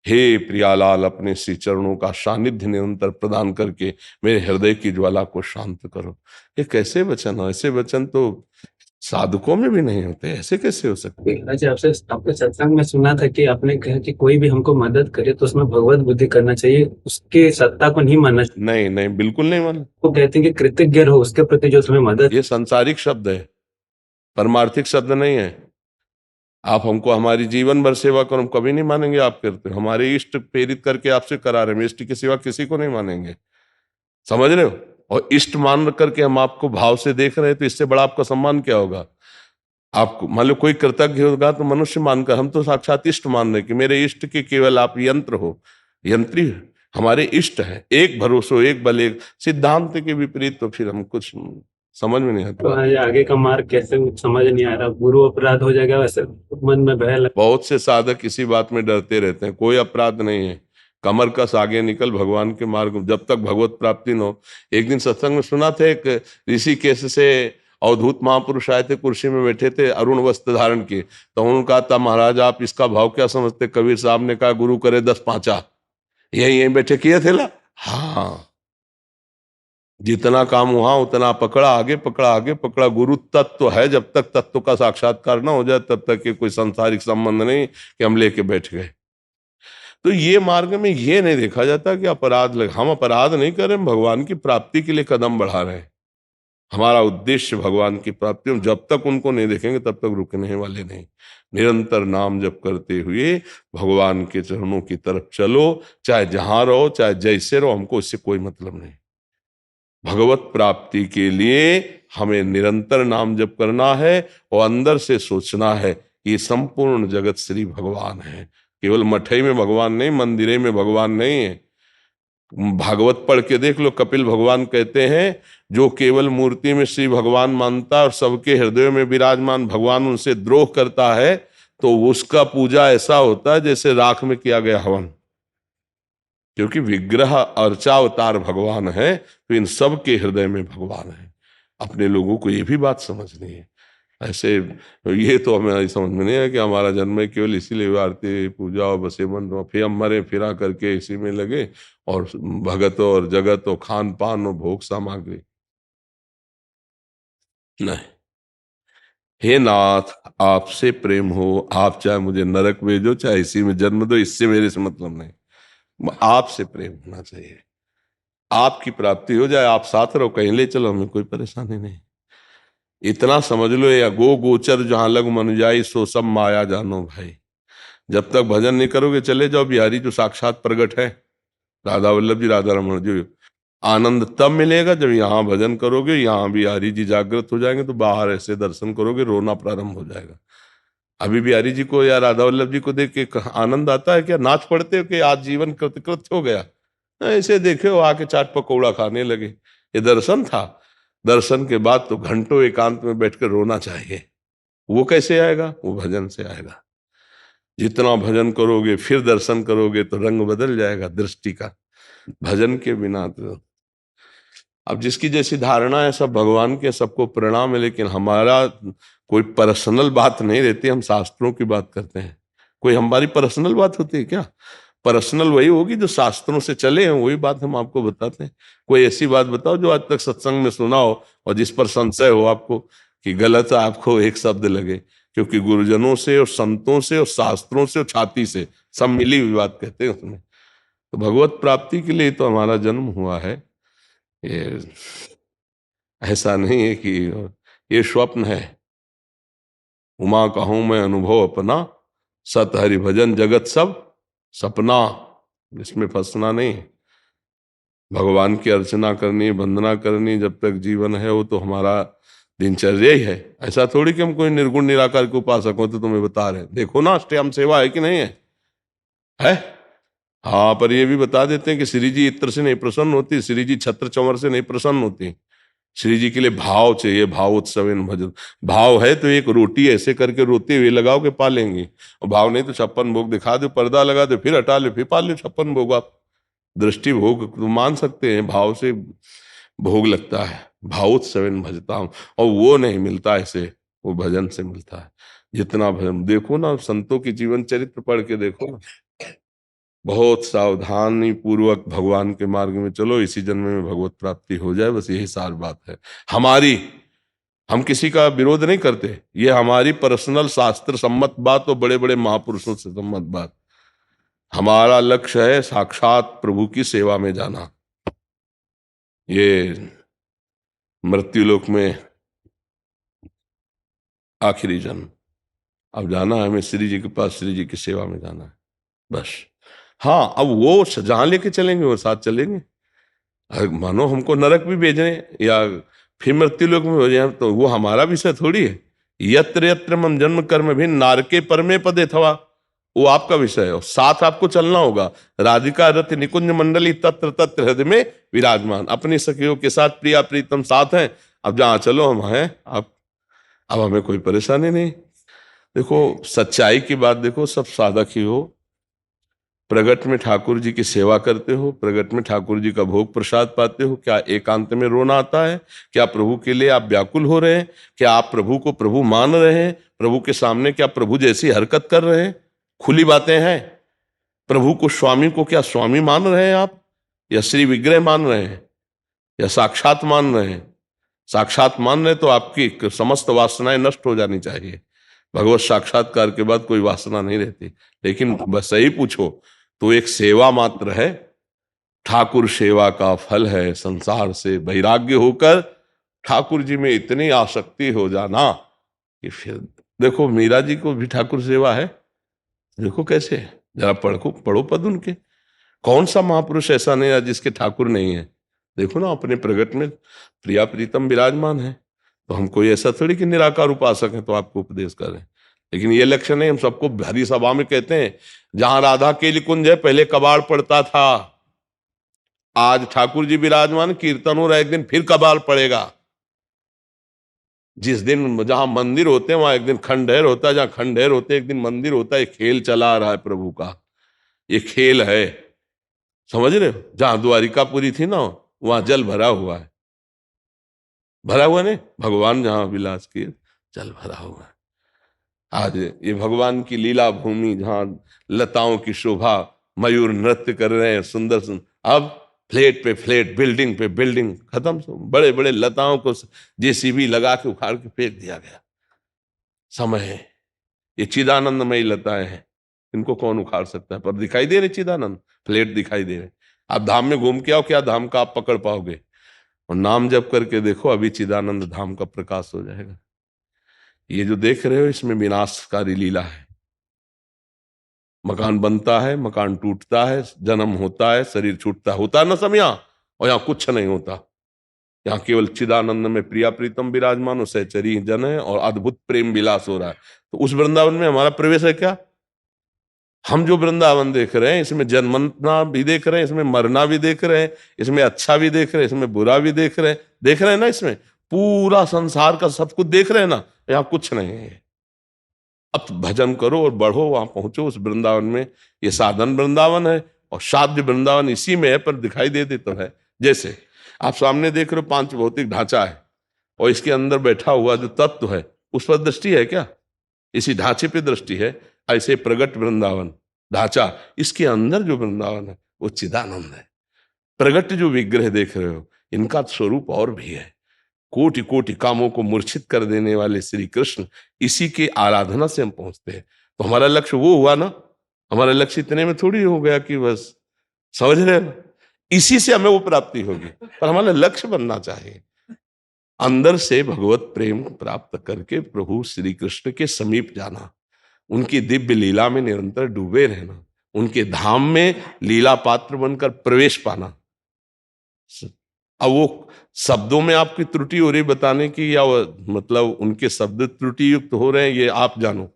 हे प्रियालाल, अपने श्री चरणों का सानिध्य निरंतर प्रदान करके मेरे हृदय की ज्वाला को शांत करो। ये कैसे वचन हो? ऐसे वचन तो साधुकों में भी नहीं होते, ऐसे कैसे हो सकते? महाराज आपसे आपके सत्संग में सुना था कि आपने कहा कि कोई भी हमको मदद करे तो उसमें भगवत बुद्धि करना चाहिए, उसके सत्ता को नहीं मानना चाहिए। नहीं नहीं, बिल्कुल नहीं माना। वो कहते हैं कि कृतज्ञ रहो उसके प्रति जो तुम्हें मदद। ये सांसारिक शब्द है, परमार्थिक शब्द नहीं है। आप हमको हमारी जीवन भर सेवा करो, हम कभी नहीं मानेंगे आप करते हो। हमारे इष्ट प्रेरित करके आपसे करा रहे हैं, इष्ट की सेवा किसी को नहीं मानेंगे। समझ रहे हो? और इष्ट मान करके हम आपको भाव से देख रहे हैं, तो इससे बड़ा आपका सम्मान क्या होगा? आपको मान लो कोई कृतज्ञ होगा तो मनुष्य मानकर, हम तो साक्षात इष्ट मान रहे कि मेरे इष्ट के केवल आप यंत्र हो, यंत्री हमारे इष्ट है। एक भरोसो एक बल एक, सिद्धांत के विपरीत तो फिर हम कुछ समझ में नहीं आता। तो आगे का मार्ग कैसे समझ नहीं आ रहा, गुरु अपराध हो जाएगा वैसे मन में भय लग। बहुत से साधक इसी बात में डरते रहते हैं। कोई अपराध नहीं है, कमर कस आगे निकल भगवान के मार्ग, जब तक भगवत प्राप्ति न हो। एक दिन सत्संग में सुना था, एक ऋषिकेश से अवधूत महापुरुष आए थे, कुर्सी में बैठे थे अरुण वस्त्र धारण के। तो उन्होंने कहा था महाराज आप इसका भाव क्या समझते? कबीर साहब ने कहा गुरु करे 10 पांचा। यही बैठे किए थे ला। हाँ, जितना काम वहां उतना पकड़ा आगे, पकड़ा आगे, पकड़ा। गुरु तत्व है, जब तक तत्व का साक्षात्कार ना हो जाए तब तक के कोई सांसारिक संबंध नहीं कि हम लेके बैठ गए। तो ये मार्ग में ये नहीं देखा जाता कि हम अपराध नहीं कर रहे, हम भगवान की प्राप्ति के लिए कदम बढ़ा रहे हैं। हमारा उद्देश्य भगवान की प्राप्ति, हम जब तक उनको नहीं देखेंगे तब तक रुकने वाले नहीं। निरंतर नाम जप करते हुए भगवान के चरणों की तरफ चलो, चाहे जहां रहो, चाहे जैसे रहो, हमको इससे कोई मतलब नहीं। भगवत प्राप्ति के लिए हमें निरंतर नाम जप करना है और अंदर से सोचना है कि संपूर्ण जगत श्री भगवान है। केवल मठई में भगवान नहीं, मंदिरे में भगवान नहीं है। भागवत पढ़ के देख लो, कपिल भगवान कहते हैं जो केवल मूर्ति में श्री भगवान मानता है और सबके हृदयों में विराजमान भगवान उनसे द्रोह करता है, तो उसका पूजा ऐसा होता है जैसे राख में किया गया हवन। क्योंकि विग्रह अर्चावतार भगवान है, तो इन सब के हृदय में भगवान है। अपने लोगों को ये भी बात समझनी है। ऐसे ये तो हमें समझ में नहीं है कि हमारा जन्म है केवल इसीलिए आरती पूजा और बसे मन, फिर हम मरे फिरा करके इसी में लगे, और भगत और जगत और खान पान और भोग सामग्री नहीं। हे नाथ, आपसे प्रेम हो, आप चाहे मुझे नरक भेजो चाहे इसी में जन्म दो, इससे मेरे से मतलब नहीं। आपसे प्रेम होना चाहिए, आपकी प्राप्ति हो जाए, आप साथ रहो, कहीं ले चलो, हमें कोई परेशानी नहीं। इतना समझ लो, या गो गोचर जहां लग मन जाई सो सब माया जानो भाई। जब तक भजन नहीं करोगे चले जाओ, बिहारी जो साक्षात प्रगट है, राधा वल्लभ जी, राधा रमन जी, आनंद तब मिलेगा जब यहाँ भजन करोगे, यहाँ बिहारी जी जागृत हो जाएंगे, तो बाहर ऐसे दर्शन करोगे रोना प्रारंभ हो जाएगा। अभी बिहारी जी को या राधा वल्लभ जी को देख के आनंद आता है क्या? नाच पड़ते हो कि आज जीवन कृतकृत्य हो गया? ऐसे देखे हो आके चाट पकौड़ा खाने लगे। ये दर्शन था। दर्शन के बाद तो घंटों एकांत में बैठकर रोना चाहिए। वो कैसे आएगा? वो भजन से आएगा। जितना भजन करोगे फिर दर्शन करोगे तो रंग बदल जाएगा दृष्टि का। भजन के बिना तो अब जिसकी जैसी धारणा है, सब भगवान के, सबको प्रणाम है, लेकिन हमारा कोई पर्सनल बात नहीं रहती। हम शास्त्रों की बात करते हैं। कोई हमारी पर्सनल बात होती है क्या? पर्सनल वही होगी जो शास्त्रों से चले हैं, वही बात हम आपको बताते हैं। कोई ऐसी बात बताओ जो आज तक सत्संग में सुना हो और जिस पर संशय हो आपको कि गलत आपको एक शब्द लगे। क्योंकि गुरुजनों से और संतों से और शास्त्रों से और छाती से सब मिली हुई बात कहते हैं उसमें। तो भगवत प्राप्ति के लिए तो हमारा जन्म हुआ है। ये ऐसा नहीं है कि ये स्वप्न है। उमा कहूं मैं अनुभव अपना, सत हरि भजन जगत सब सपना। इसमें फंसना नहीं। भगवान की अर्चना करनी, वंदना करनी, जब तक जीवन है वो तो हमारा दिनचर्या ही है। ऐसा थोड़ी कि हम कोई निर्गुण निराकार के उपासक हो तो तुम्हें बता रहे हैं। देखो ना अष्टयाम सेवा है कि नहीं है? हाँ, पर ये भी बता देते हैं कि श्री जी इत्र से नहीं प्रसन्न होती, श्री जी छत्र चंवर से नहीं प्रसन्न होती। श्री जी के लिए भाव चाहिए, भाव उत्सव भजन। भाव है तो एक रोटी ऐसे करके रोते हुए लगाओ के पालेंगे, और भाव नहीं तो 56 भोग दिखा दो, पर्दा लगा दो, फिर हटा लो, फिर पाल लो 56 भोग। आप दृष्टि भोग तो मान सकते हैं, भाव से भोग लगता है। भावोत्सव भजता हूं, और वो नहीं मिलता ऐसे, वो भजन से मिलता है। जितना भजन देखो ना, संतों की जीवन चरित्र पढ़ के देखो ना, बहुत सावधानी पूर्वक भगवान के मार्ग में चलो, इसी जन्म में भगवत प्राप्ति हो जाए, बस यही सार बात है हमारी। हम किसी का विरोध नहीं करते, ये हमारी पर्सनल शास्त्र सम्मत बात और बड़े बड़े महापुरुषों से सम्मत बात। हमारा लक्ष्य है साक्षात प्रभु की सेवा में जाना। ये मृत्युलोक में आखिरी जन्म, अब जाना है हमें श्री जी के पास, श्री जी की सेवा में जाना है बस। हाँ, अब वो जहां लेके चलेंगे वो साथ चलेंगे। मानो हमको नरक भी भेजने या फिर मृत्युलोक में हो जाए तो वो हमारा विषय थोड़ी है। यत्र यत्र मम जन्म कर्म भी नारके परमे पदे थवा, वो आपका विषय है और साथ आपको चलना होगा। राधिका रथ निकुंज मंडली तत्र तत्र हृदय में विराजमान, अपनी सखियों के साथ प्रिया प्रीतम साथ हैं। अब जहाँ चलो हम हैं, अब हमें कोई परेशानी नहीं। देखो सच्चाई की बात देखो, सब साधक ही हो। प्रगट में ठाकुर जी की सेवा करते हो, प्रगट में ठाकुर जी का भोग प्रसाद पाते हो, क्या एकांत में रोना आता है? क्या प्रभु के लिए आप व्याकुल हो रहे हैं? क्या आप प्रभु को प्रभु मान रहे हैं? प्रभु के सामने क्या प्रभु जैसी हरकत कर रहे हैं? खुली बातें हैं। प्रभु को, स्वामी को क्या स्वामी मान रहे हैं आप, या श्री विग्रह मान रहे हैं? या साक्षात मान रहे हैं? साक्षात मान रहे तो आपकी समस्त वासनाएं नष्ट हो जानी चाहिए। भगवत साक्षात्कार के बाद कोई वासना नहीं रहती। लेकिन बस सही पूछो तो एक सेवा मात्र है। ठाकुर सेवा का फल है संसार से वैराग्य होकर ठाकुर जी में इतनी आसक्ति हो जाना कि फिर देखो मीरा जी को भी ठाकुर सेवा है। देखो कैसे, जरा पढ़ो पद उनके। कौन सा महापुरुष ऐसा नहीं है जिसके ठाकुर नहीं है? देखो ना अपने प्रगट में प्रिया प्रीतम विराजमान है। तो हम कोई ऐसा थोड़ी कि निराकार उपासक है तो आपको उपदेश करें। लेकिन ये लक्ष्य नहीं, हम सबको हरी सभा में कहते हैं जहां राधा केली कुंज है पहले कबाड़ पड़ता था, आज ठाकुर जी विराजमान कीर्तन हो रहा है, एक दिन फिर कबाड़ पड़ेगा। जिस दिन जहां मंदिर होते हैं वहां एक दिन खंडहर होता है, जहां खंडहर होते हैं एक दिन मंदिर होता है। खेल चला आ रहा है प्रभु का, ये खेल है, समझ रहे हो? जहां द्वारिकापुरी थी ना वहां जल भरा हुआ है, भरा हुआ नहीं, भगवान जहां विलास किए जल भरा हुआ है। आज ये भगवान की लीला भूमि जहां लताओं की शोभा, मयूर नृत्य कर रहे हैं सुंदर सुंदर। अब फ्लैट पे फ्लैट, बिल्डिंग पे बिल्डिंग, खत्म। बड़े बड़े लताओं को जेसीबी लगा के उखाड़ के फेंक दिया गया। समय है, ये चिदानंदमयी लताएं हैं, इनको कौन उखाड़ सकता है? पर दिखाई दे रहे चिदानंद, फ्लैट दिखाई दे रहे। आप धाम में घूम के आओ, क्या धाम का आप पकड़ पाओगे? और नाम जप करके देखो, अभी चिदानंद धाम का प्रकाश हो जाएगा। ये जो देख रहे हो इसमें विनाशकारी लीला है। मकान बनता है, मकान टूटता है, जन्म होता है, शरीर छूटता है, होता है ना सब यहाँ। और यहाँ कुछ नहीं होता, यहाँ केवल चिदानंद में प्रिया प्रीतम विराजमान, सहचरी जन है और अद्भुत प्रेम विलास हो रहा है। तो उस वृंदावन में हमारा प्रवेश है क्या? हम जो वृंदावन देख रहे हैं इसमें जन्मना भी देख रहे हैं, इसमें मरना भी देख रहे हैं, इसमें अच्छा भी देख रहे हैं, इसमें बुरा भी देख रहे हैं ना। इसमें पूरा संसार का सब कुछ देख रहे हैं ना। यहाँ कुछ नहीं है। अब भजन करो और बढ़ो, वहां पहुंचो उस वृंदावन में। ये साधन वृंदावन है और साध्य वृंदावन इसी में है, पर दिखाई दे तो है। जैसे आप सामने देख रहे हो, पांच भौतिक ढांचा है और इसके अंदर बैठा हुआ जो तत्व है उस पर दृष्टि है क्या? इसी ढांचे पे दृष्टि है। ऐसे प्रगट वृंदावन ढांचा, इसके अंदर जो वृंदावन है वो चिदानंद है। प्रगट जो विग्रह देख रहे हो इनका स्वरूप और भी है। कोटि कोटि कामों को मूर्छित कर देने वाले श्री कृष्ण, इसी के आराधना से हम पहुंचते हैं। तो हमारा लक्ष्य वो हुआ ना। हमारा लक्ष्य इतने में थोड़ी हो गया कि बस, समझ रहे हो? इसी से हमें वो प्राप्ति होगी, पर हमारा लक्ष्य बनना चाहिए अंदर से भगवत प्रेम प्राप्त करके प्रभु श्री कृष्ण के समीप जाना, उनकी दिव्य लीला में निरंतर डूबे रहना, उनके धाम में लीला पात्र बनकर प्रवेश पाना। अब वो शब्दों में आपकी त्रुटि हो रही बताने की, या मतलब उनके शब्द त्रुटि युक्त हो रहे हैं, ये आप जानो।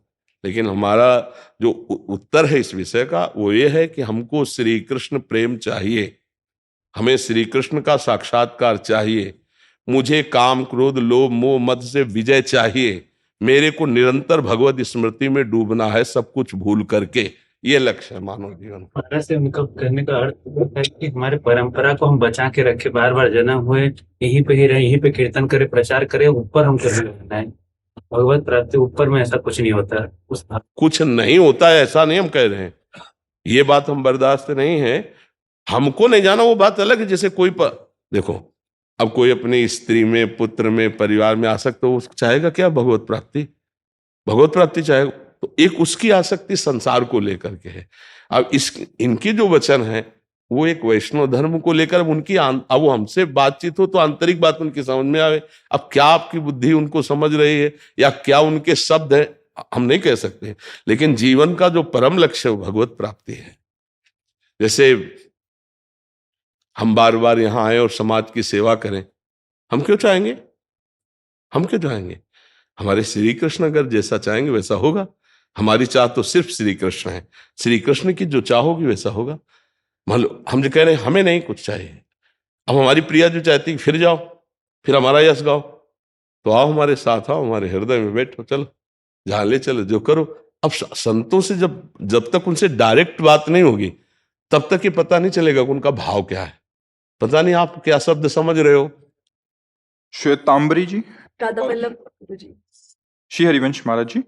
लेकिन हमारा जो उत्तर है इस विषय का वो ये है कि हमको श्री कृष्ण प्रेम चाहिए, हमें श्री कृष्ण का साक्षात्कार चाहिए। मुझे काम क्रोध लोभ मोह मद से विजय चाहिए। मेरे को निरंतर भगवत स्मृति में डूबना है, सब कुछ भूल करके। ये लक्ष्य है मानव जीवन का। हमारा से उनका कहने का अर्थ होता है कि हमारे परंपरा को हम बचा के रखे, बार बार जन्म हुए यहीं पे ही रहे, यहीं पे कीर्तन करे, प्रचार करे, ऊपर हम कभी रहना है। भगवत प्राप्ति ऊपर में ऐसा कुछ नहीं होता। कुछ नहीं होता है ऐसा नहीं हम कह रहे हैं, ये बात हम बर्दाश्त नहीं है। हमको नहीं जाना वो बात अलग है। जैसे कोई देखो, अब कोई अपनी स्त्री में, पुत्र में, परिवार में आसक्त तो उसको चाहेगा क्या? भगवत प्राप्ति चाहेगा। तो एक उसकी आसक्ति संसार को लेकर के है। अब इनकी जो वचन है वो एक वैष्णव धर्म को लेकर, अब वो हमसे बातचीत हो तो आंतरिक बात उनकी समझ में आवे। अब क्या आपकी बुद्धि उनको समझ रही है या क्या उनके शब्द है हम नहीं कह सकते, लेकिन जीवन का जो परम लक्ष्य है भगवत प्राप्ति है। जैसे हम बार बार यहाँ आए और समाज की सेवा करें, हम क्यों चाहेंगे? हमारे श्री कृष्ण अगर जैसा चाहेंगे वैसा होगा। हमारी चाह तो सिर्फ श्री कृष्ण है, श्री कृष्ण की जो चाह होगी वैसा होगा। मान लो हम जो कह रहे हैं हमें नहीं कुछ चाहिए, अब हमारी प्रिया जो चाहती है फिर जाओ, फिर हमारा यश गाओ, तो आओ हमारे साथ, आओ हमारे हृदय में बैठो, चलो जहां ले चलो, जो करो। अब संतों से जब तक उनसे डायरेक्ट बात नहीं होगी तब तक ये पता नहीं चलेगा कि उनका भाव क्या है। पता नहीं आप क्या शब्द समझ रहे हो। श्वेतांबरी जी, राधा वल्लभ जी, श्री हरिवंश महाराज जी,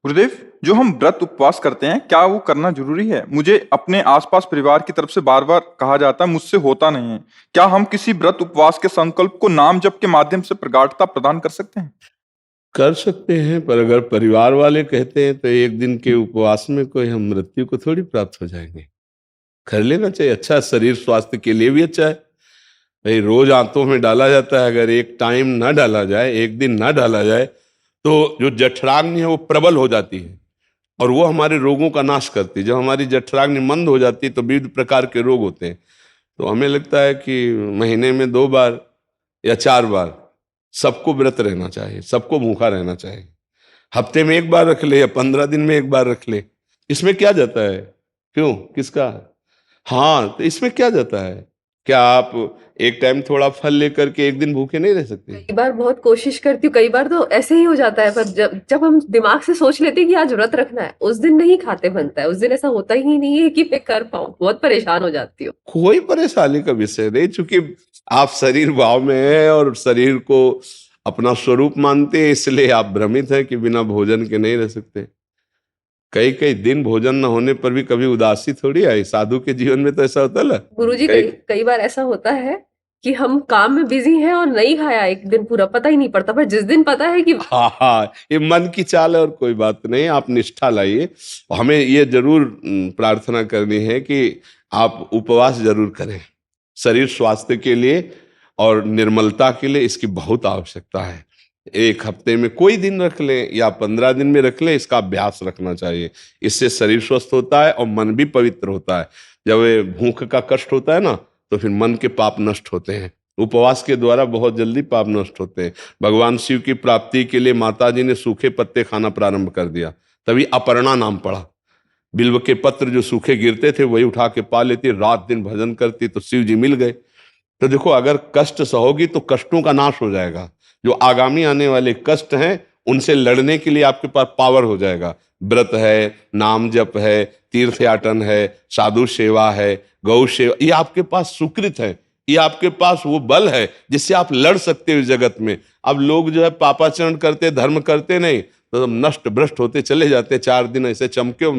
गुरुदेव, जो हम व्रत उपवास करते हैं क्या वो करना जरूरी है? मुझे अपने आसपास परिवार की तरफ से बार बार कहा जाता है, मुझसे होता नहीं है। क्या हम किसी व्रत उपवास के संकल्प को नाम जप के माध्यम से प्रगाढ़ता प्रदान कर सकते हैं? कर सकते हैं, पर अगर परिवार वाले कहते हैं तो एक दिन के उपवास में कोई हम मृत्यु को थोड़ी प्राप्त हो जाएंगे। कर लेना चाहिए, अच्छा है, शरीर स्वास्थ्य के लिए भी अच्छा है। भाई रोज आंतों में डाला जाता है, अगर एक टाइम ना डाला जाए, एक दिन ना डाला जाए, तो जो जठराग्नि है वो प्रबल हो जाती है और वो हमारे रोगों का नाश करती है। जब हमारी जठराग्नि मंद हो जाती है तो विविध प्रकार के रोग होते हैं। तो हमें लगता है कि महीने में 2 बार या 4 बार सबको व्रत रहना चाहिए, सबको भूखा रहना चाहिए। हफ्ते में 1 बार रख ले या 15 दिन में 1 बार रख ले, इसमें क्या जाता है? क्यों, किसका? हाँ, तो इसमें क्या जाता है? क्या आप एक टाइम थोड़ा फल लेकर के एक दिन भूखे नहीं रह सकते? कई बार बहुत कोशिश करती हूँ, कई बार तो ऐसे ही हो जाता है, पर जब जब हम दिमाग से सोच लेते हैं कि आज व्रत रखना है, उस दिन नहीं खाते बनता है, उस दिन ऐसा होता ही नहीं है कि मैं कर पाऊँ। बहुत परेशान हो जाती हूँ। कोई परेशानी का विषय नहीं, चूंकि आप शरीर भाव में हैं और शरीर को अपना स्वरूप मानते हैं, इसलिए आप भ्रमित हैं कि बिना भोजन के नहीं रह सकते। कई कई दिन भोजन न होने पर भी कभी उदासी थोड़ी आई। साधु के जीवन में तो ऐसा होता है। गुरुजी, कई बार ऐसा होता है कि हम काम में बिजी हैं और नहीं खाया एक दिन पूरा, पता ही नहीं पड़ता, पर जिस दिन पता है कि हाँ, ये मन की चाल है और कोई बात नहीं। आप निष्ठा लाइए। हमें ये जरूर प्रार्थना करनी है कि आप उपवास जरूर करें। शरीर स्वास्थ्य के लिए और निर्मलता के लिए इसकी बहुत आवश्यकता है। 1 हफ्ते में कोई दिन रख लें या 15 दिन में रख लें, इसका अभ्यास रखना चाहिए। इससे शरीर स्वस्थ होता है और मन भी पवित्र होता है। जब ये भूख का कष्ट होता है ना, तो फिर मन के पाप नष्ट होते हैं। उपवास के द्वारा बहुत जल्दी पाप नष्ट होते हैं। भगवान शिव की प्राप्ति के लिए माता जी ने सूखे पत्ते खाना प्रारंभ कर दिया, तभी अपर्णा नाम पड़ा। बिल्व के पत्र जो सूखे गिरते थे वही उठा के पा लेती, रात दिन भजन करती, तो शिव जी मिल गए। तो देखो, अगर कष्ट सहोगी तो कष्टों का नाश हो जाएगा। जो आगामी आने वाले कष्ट हैं उनसे लड़ने के लिए आपके पास पावर हो जाएगा। व्रत है, नाम जप है, तीर्थ याटन है, साधु सेवा है, गौ सेवा, ये आपके पास सुकृत है। ये आपके पास वो बल है जिससे आप लड़ सकते हो इस जगत में। अब लोग जो है पापाचरण करते, धर्म करते नहीं, तो नष्ट भ्रष्ट होते चले जाते। 4 दिन ऐसे चमके,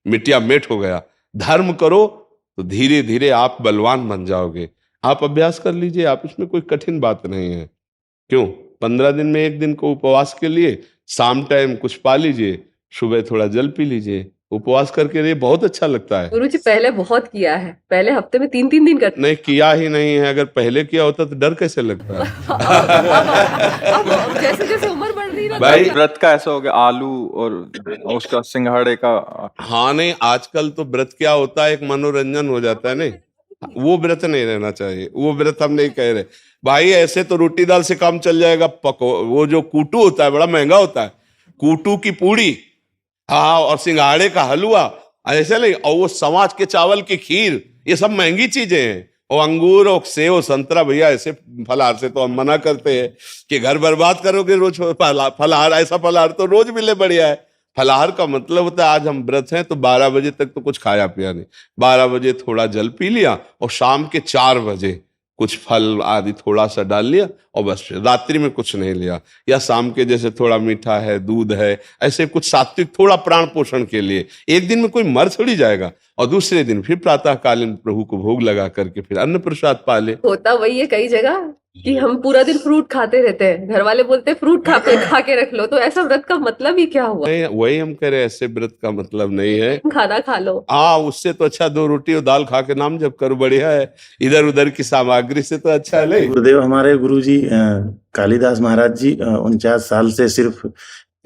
मिट्टिया मेट हो गया। धर्म करो तो धीरे धीरे आप बलवान बन जाओगे। आप अभ्यास कर लीजिए, आप इसमें कोई कठिन बात नहीं है। क्यों, 15 दिन में 1 दिन को उपवास के लिए शाम टाइम कुछ पा लीजिए, सुबह थोड़ा जल पी लीजिए। उपवास करके ये बहुत अच्छा लगता है। गुरुजी पहले बहुत किया है, पहले हफ्ते में 3-3 दिन करते। नहीं किया ही नहीं है। अगर पहले किया होता तो डर कैसे लगता है? अब जैसे जैसे उम्र बढ़ रही है ना, भाई व्रत का ऐसा हो गया, आलू और उसका सिंघाड़े का। हाँ, नहीं, आजकल तो व्रत क्या होता है, एक मनोरंजन हो जाता है। नहीं, वो व्रत नहीं रहना चाहिए। वो व्रत हम नहीं कह रहे भाई। ऐसे तो रोटी दाल से काम चल जाएगा। वो जो कूटू होता है बड़ा महंगा होता है, कूटू की पूड़ी, हाँ, और सिंघाड़े का हलवा, ऐसे नहीं। और वो समाज के चावल की खीर, ये सब महंगी चीजें हैं। और अंगूर और सेव संतरा, भैया ऐसे फलाहार से तो हम मना करते हैं कि घर बर्बाद करोगे रोज फलाहार। ऐसा फलाहार तो रोज मिले बढ़िया है। फलाहार का मतलब होता है आज हम व्रत हैं तो 12 बजे तक तो कुछ खाया पिया नहीं। 12 बजे थोड़ा जल पी लिया और शाम के 4 बजे कुछ फल आदि थोड़ा सा डाल लिया और बस रात्रि में कुछ नहीं लिया। या शाम के जैसे थोड़ा मीठा है, दूध है, ऐसे कुछ सात्विक थोड़ा प्राण पोषण के लिए। एक दिन में कोई मर थोड़ी जाएगा। और दूसरे दिन फिर प्रातःकालीन प्रभु को भोग लगा करके फिर अन्न प्रसाद पा ले। होता वही है कई जगह कि हम पूरा दिन फ्रूट खाते रहते हैं, घर वाले बोलते हैं फ्रूट खा के रख लो, तो ऐसा व्रत का मतलब ही क्या हुआ? नहीं, वही हम कह रहे हैं, ऐसे व्रत का मतलब नहीं है। खाना खा लो। हाँ, उससे तो अच्छा 2 रोटी और दाल खा के नाम जप करो, बढ़िया है। इधर उधर की सामग्री से तो अच्छा है। नहीं, गुरुदेव हमारे गुरुजी कालिदास महाराज जी 49 साल से सिर्फ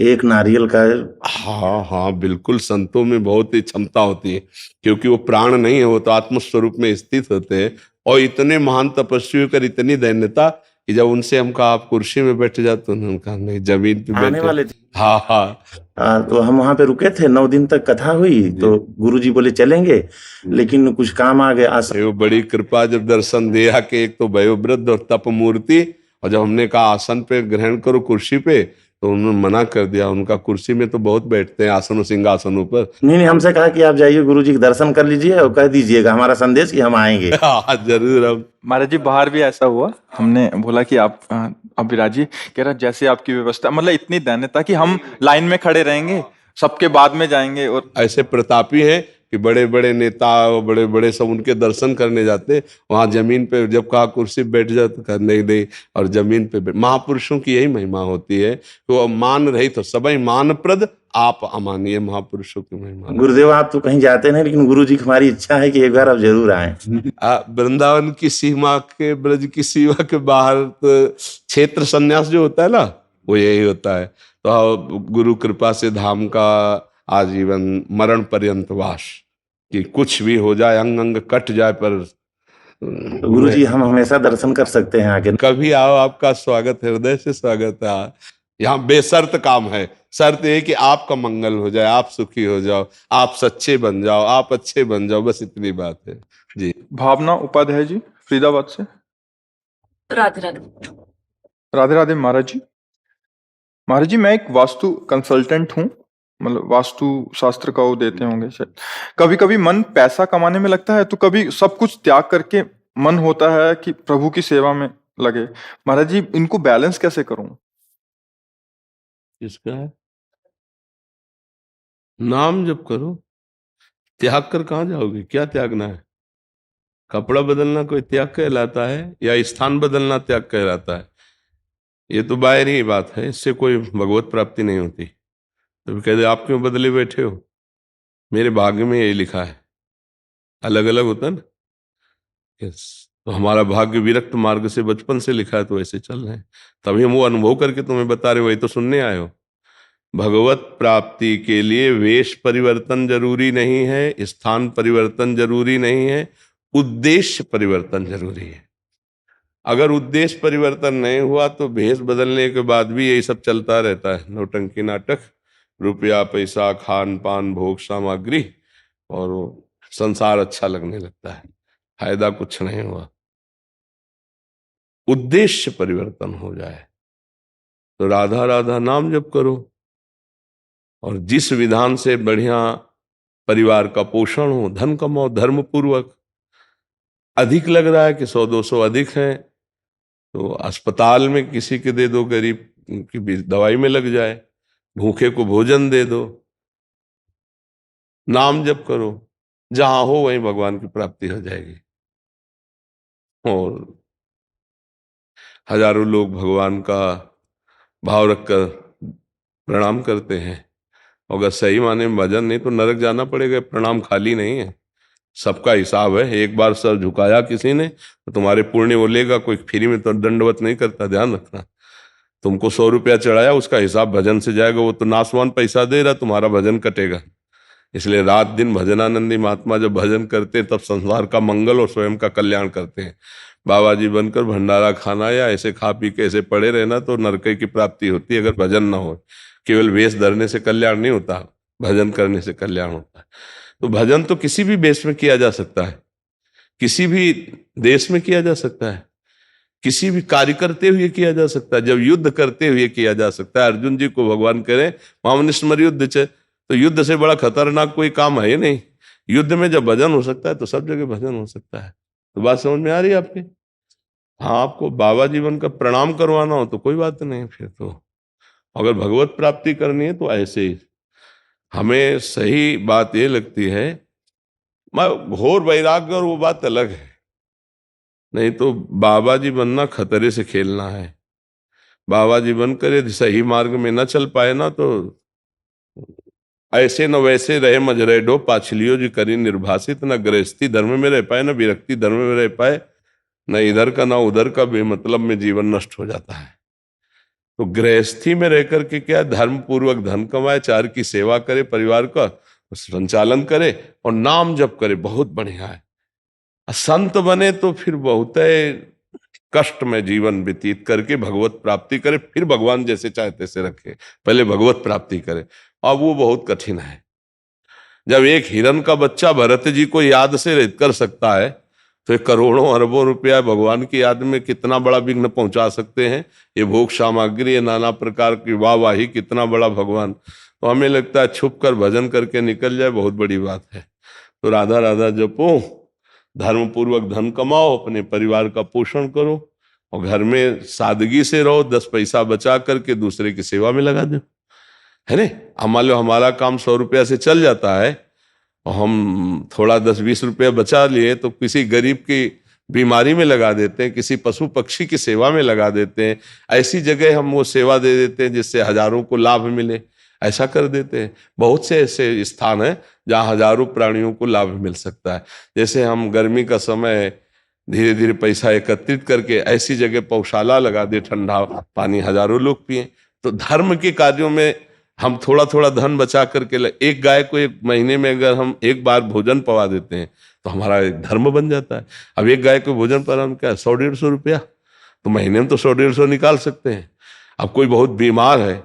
एक नारियल का। हाँ हाँ, बिल्कुल। संतों में बहुत ही क्षमता होती है, क्योंकि वो प्राण नहीं है, वो तो आत्म स्वरूप में स्थित होते हैं। और इतने महान तपस्वी कर इतनी दैन्यता कि जब उनसे हम कहा आप कुर्सी में बैठ जाते, तो उन्होंने कहा नहीं, जमीन पे आने बैठे। वाले थे। हाँ हाँ, तो हम वहां पे रुके थे, 9 दिन तक कथा हुई, तो गुरुजी बोले चलेंगे, लेकिन कुछ काम आ गया। वो बड़ी कृपा जब दर्शन दिया कि एक तो वयोवृद्ध और तप मूर्ति, और जब हमने कहा आसन पे ग्रहण करो कुर्सी पे, तो उन्होंने मना कर दिया। उनका कुर्सी में तो बहुत बैठते हैं, आसनों सिंहासनों पर। नहीं, हमसे कहा कि आप जाइए गुरुजी के दर्शन कर लीजिए और कह दीजिएगा हमारा संदेश कि हम आएंगे। हाँ, जरूर। हम महाराज जी बाहर भी ऐसा हुआ, हमने बोला कि आप विराजिए, कह रहा जैसे आपकी व्यवस्था, मतलब इतनी दैन्यता कि हम लाइन में खड़े रहेंगे सबके बाद में जाएंगे। और ऐसे प्रतापी हैं कि बड़े बड़े नेता और बड़े बड़े सब उनके दर्शन करने जाते, वहां जमीन पे जब कहा कुर्सी बैठ जाओ तो कहा नहीं नहीं, और जमीन पे महापुरुषों की यही महिमा होती है कि वो मान रही तो सबई मानप्रद, आप अमानिए, महापुरुषों की महिमा। गुरुदेव आप तो कहीं जाते नहीं, लेकिन गुरु जी की हमारी इच्छा है कि एक बार आप जरूर आए। वृंदावन की सीमा के, ब्रज की सीमा के बाहर तो क्षेत्र संन्यास जो होता है ना, वो यही होता है। तो गुरु कृपा से धाम का आजीवन मरण पर्यंत वास, कि कुछ भी हो जाए, अंग अंग कट जाए, पर तो गुरु जी हम हमेशा दर्शन कर सकते हैं आके? कभी आओ, आपका स्वागत है, हृदय से स्वागत है। यहाँ बेशर्त काम है, शर्त ये कि आपका मंगल हो जाए, आप सुखी हो जाओ, आप सच्चे बन जाओ, आप अच्छे बन जाओ, बस इतनी बात है जी। भावना उपाध्याय जी फरीदाबाद से। राधे राधे। राधे राधे महाराज जी। महाराज जी मैं एक वास्तु कंसल्टेंट हूँ, मतलब वास्तु शास्त्र का वो देते होंगे शायद। कभी कभी मन पैसा कमाने में लगता है, तो कभी सब कुछ त्याग करके मन होता है कि प्रभु की सेवा में लगे। महाराज जी इनको बैलेंस कैसे करूं? किसका है? नाम जप करो, त्याग कर कहाँ जाओगे? क्या त्यागना है? कपड़ा बदलना कोई त्याग कहलाता है, या स्थान बदलना त्याग कहलाता है? ये तो बाहरी बात है, इससे कोई भगवत प्राप्ति नहीं होती। तो कहते आप क्यों बदले बैठे हो? मेरे भाग्य में यही लिखा है, अलग अलग होता है ना। यस, तो हमारा भाग्य विरक्त मार्ग से बचपन से लिखा है, तो ऐसे चल रहे हैं। तभी हम वो अनुभव करके तुम्हें बता रहे हो, वही तो सुनने आए हो। भगवत प्राप्ति के लिए वेश परिवर्तन जरूरी नहीं है, स्थान परिवर्तन जरूरी नहीं है, उद्देश्य परिवर्तन जरूरी है। अगर उद्देश्य परिवर्तन नहीं हुआ तो भेष बदलने के बाद भी यही सब चलता रहता है, नौटंकी नाटक, रुपया पैसा, खान पान, भोग सामग्री, और वो संसार अच्छा लगने लगता है, फायदा कुछ नहीं हुआ। उद्देश्य परिवर्तन हो जाए तो राधा राधा नाम जप करो, और जिस विधान से बढ़िया परिवार का पोषण हो, धन कमाओ धर्म पूर्वक। अधिक लग रहा है कि 100-200 अधिक है, तो अस्पताल में किसी के दे दो, गरीब की भी दवाई में लग जाए, भूखे को भोजन दे दो। नाम जप करो, जहां हो वहीं भगवान की प्राप्ति हो जाएगी। और हजारों लोग भगवान का भाव रखकर प्रणाम करते हैं। अगर सही माने में भजन नहीं तो नरक जाना पड़ेगा। प्रणाम खाली नहीं है, सबका हिसाब है। एक बार सर झुकाया किसी ने तो तुम्हारे पुण्य वो लेगा, कोई फ्री में तो दंडवत नहीं करता, ध्यान रखना। तुमको 100 रुपया चढ़ाया, उसका हिसाब भजन से जाएगा, वो तो नासवान पैसा दे रहा, तुम्हारा भजन कटेगा। इसलिए रात दिन भजनानंदी महात्मा जब भजन करते तब संसार का मंगल और स्वयं का कल्याण करते हैं। बाबा जी बनकर भंडारा खाना या ऐसे खा पी के ऐसे पड़े रहना तो नरक की प्राप्ति होती है, अगर भजन ना हो। केवल वेश धरने से कल्याण नहीं होता, भजन करने से कल्याण होता है। तो भजन तो किसी भी वेश में किया जा सकता है, किसी भी देश में किया जा सकता है, किसी भी कार्य करते हुए किया जा सकता है, जब युद्ध करते हुए किया जा सकता है। अर्जुन जी को भगवान करें मामनिस्मर युद्ध च, तो युद्ध से बड़ा खतरनाक कोई काम है ही नहीं। युद्ध में जब भजन हो सकता है तो सब जगह भजन हो सकता है। तो बात समझ में आ रही है आपके? हाँ, आपको बाबा जीवन का प्रणाम करवाना हो तो कोई बात नहीं। फिर तो अगर भगवत प्राप्ति करनी है तो ऐसे ही। हमें सही बात ये लगती है, घोर वैराग्य और वो बात अलग है, नहीं तो बाबा जी बनना खतरे से खेलना है। बाबा जी बनकर यदि सही मार्ग में न चल पाए ना तो ऐसे न वैसे रहे मजरे डो, पाछलियो जी करी निर्भाषित, न गृहस्थी धर्म में रह पाए न विरक्ति धर्म में रह पाए, न इधर का न उधर का, बेमतलब में जीवन नष्ट हो जाता है। तो गृहस्थी में रह करके क्या धर्म पूर्वक धन कमाए, चार की सेवा करे, परिवार का संचालन करे और नाम जप करे, बहुत बढ़िया है। संत बने तो फिर बहुत कष्ट में जीवन व्यतीत करके भगवत प्राप्ति करे, फिर भगवान जैसे चाहे तैसे रखे, पहले भगवत प्राप्ति करे। अब वो बहुत कठिन है। जब एक हिरन का बच्चा भरत जी को याद से कर सकता है तो ये करोड़ों अरबों रुपया भगवान की याद में कितना बड़ा विघ्न पहुंचा सकते हैं। ये भोग सामग्री, ये नाना प्रकार की वाहवाही, कितना बड़ा भगवान। तो हमें लगता है छुप कर भजन करके निकल जाए, बहुत बड़ी बात है। तो राधा राधा जपो, धर्म पूर्वक धन कमाओ, अपने परिवार का पोषण करो और घर में सादगी से रहो, 10 पैसा बचा करके दूसरे की सेवा में लगा दो। है ना। अब मान लो हमारा काम 100 रुपया से चल जाता है और हम थोड़ा 10-20 रुपया बचा लिए तो किसी गरीब की बीमारी में लगा देते हैं, किसी पशु पक्षी की सेवा में लगा देते हैं, ऐसी जगह हम वो सेवा दे देते हैं जिससे हजारों को लाभ मिले, ऐसा कर देते हैं। बहुत से ऐसे स्थान हैं जहाँ हजारों प्राणियों को लाभ मिल सकता है। जैसे हम गर्मी का समय धीरे धीरे पैसा एकत्रित करके ऐसी जगह पौशाला लगा दे, ठंडा पानी हजारों लोग पिए। तो धर्म के कार्यों में हम थोड़ा थोड़ा धन बचा करके एक गाय को एक महीने में अगर हम एक बार भोजन पवा देते हैं तो हमारा एक धर्म बन जाता है। अब एक गाय को भोजन पर हम क्या 100-150 रुपया, तो महीने में तो 100-150 निकाल सकते हैं। अब कोई बहुत बीमार है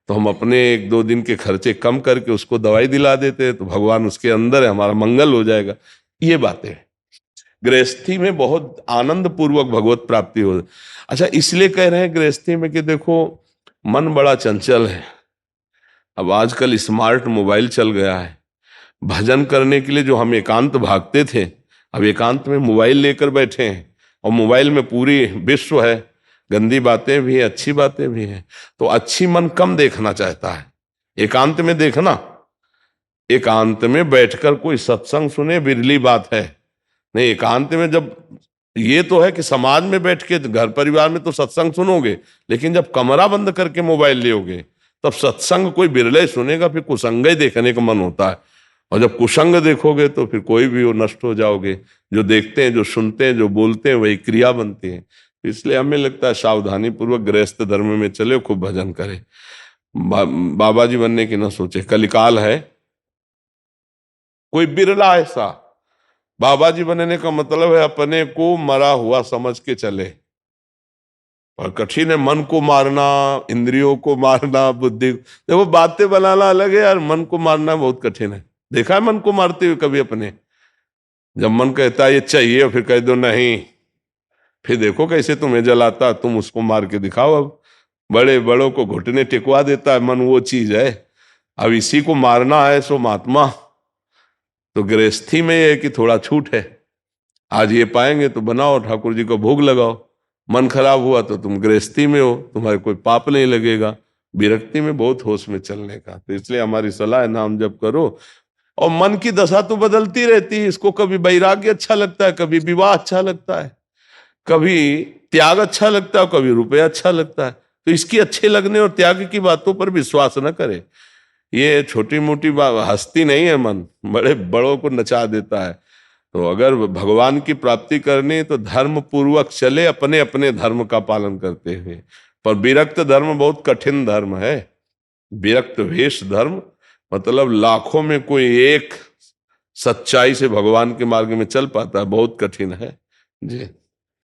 तो हम अपने 1-2 दिन के खर्चे कम करके उसको दवाई दिला देते हैं, तो भगवान उसके अंदर है, हमारा मंगल हो जाएगा। ये बातें गृहस्थी में बहुत आनंद पूर्वक भगवत प्राप्ति हो। अच्छा, इसलिए कह रहे हैं गृहस्थी में कि देखो मन बड़ा चंचल है। अब आजकल स्मार्ट मोबाइल चल गया है। भजन करने के लिए जो हम एकांत भागते थे, अब एकांत में मोबाइल लेकर बैठे हैं और मोबाइल में पूरी विश्व है, गंदी बातें भी हैं, अच्छी बातें भी हैं। तो अच्छी मन कम देखना चाहता है, एकांत में देखना। एकांत में बैठकर कोई सत्संग सुने बिरली बात है। नहीं, एकांत में जब ये तो है कि समाज में बैठ के घर परिवार में तो सत्संग सुनोगे, लेकिन जब कमरा बंद करके मोबाइल लोगे तब सत्संग कोई बिरले सुनेगा, फिर कुसंग ही देखने का मन होता है। और जब कुसंग देखोगे तो फिर कोई भी वो नष्ट हो जाओगे। जो देखते हैं, जो सुनते हैं, जो बोलते हैं, वही क्रिया बनती है। इसलिए हमें लगता है सावधानी पूर्वक गृहस्थ धर्म में चले, खूब भजन करे, बाबा जी बनने की ना सोचे। कलिकाल है, कोई बिरला ऐसा। बाबा जी बनने का मतलब है अपने को मरा हुआ समझ के चले। और कठिन है मन को मारना, इंद्रियों को मारना, बुद्धि। देखो बातें बनाना अलग है यार, मन को मारना बहुत कठिन है। देखा है मन को मारते हुए कभी अपने? जब मन कहता है ये चाहिए और फिर कह दो नहीं, फिर देखो कैसे तुम्हें जलाता, तुम उसको मार के दिखाओ। अब बड़े बड़ों को घुटने टिकवा देता है मन, वो चीज है। अब इसी को मारना है सो महात्मा। तो गृहस्थी में ये है कि थोड़ा छूट है। आज ये पाएंगे तो बनाओ, ठाकुर जी को भोग लगाओ। मन खराब हुआ तो तुम गृहस्थी में हो, तुम्हारे कोई पाप नहीं लगेगा। विरक्ति में बहुत होश में चलने का। तो इसलिए हमारी सलाह है, नाम जप करो। और मन की दशा तो बदलती रहती है। इसको कभी वैराग्य अच्छा लगता है, कभी विवाह अच्छा लगता है, कभी त्याग अच्छा लगता है, कभी रुपया अच्छा लगता है। तो इसकी अच्छे लगने और त्याग की बातों पर विश्वास न करे। ये छोटी मोटी हस्ती नहीं है, मन बड़े बड़ों को नचा देता है। तो अगर भगवान की प्राप्ति करनी तो धर्म पूर्वक चले, अपने अपने धर्म का पालन करते हुए। पर विरक्त धर्म बहुत कठिन धर्म है। विरक्त वेश धर्म मतलब लाखों में कोई एक सच्चाई से भगवान के मार्ग में चल पाता है, बहुत कठिन है जी।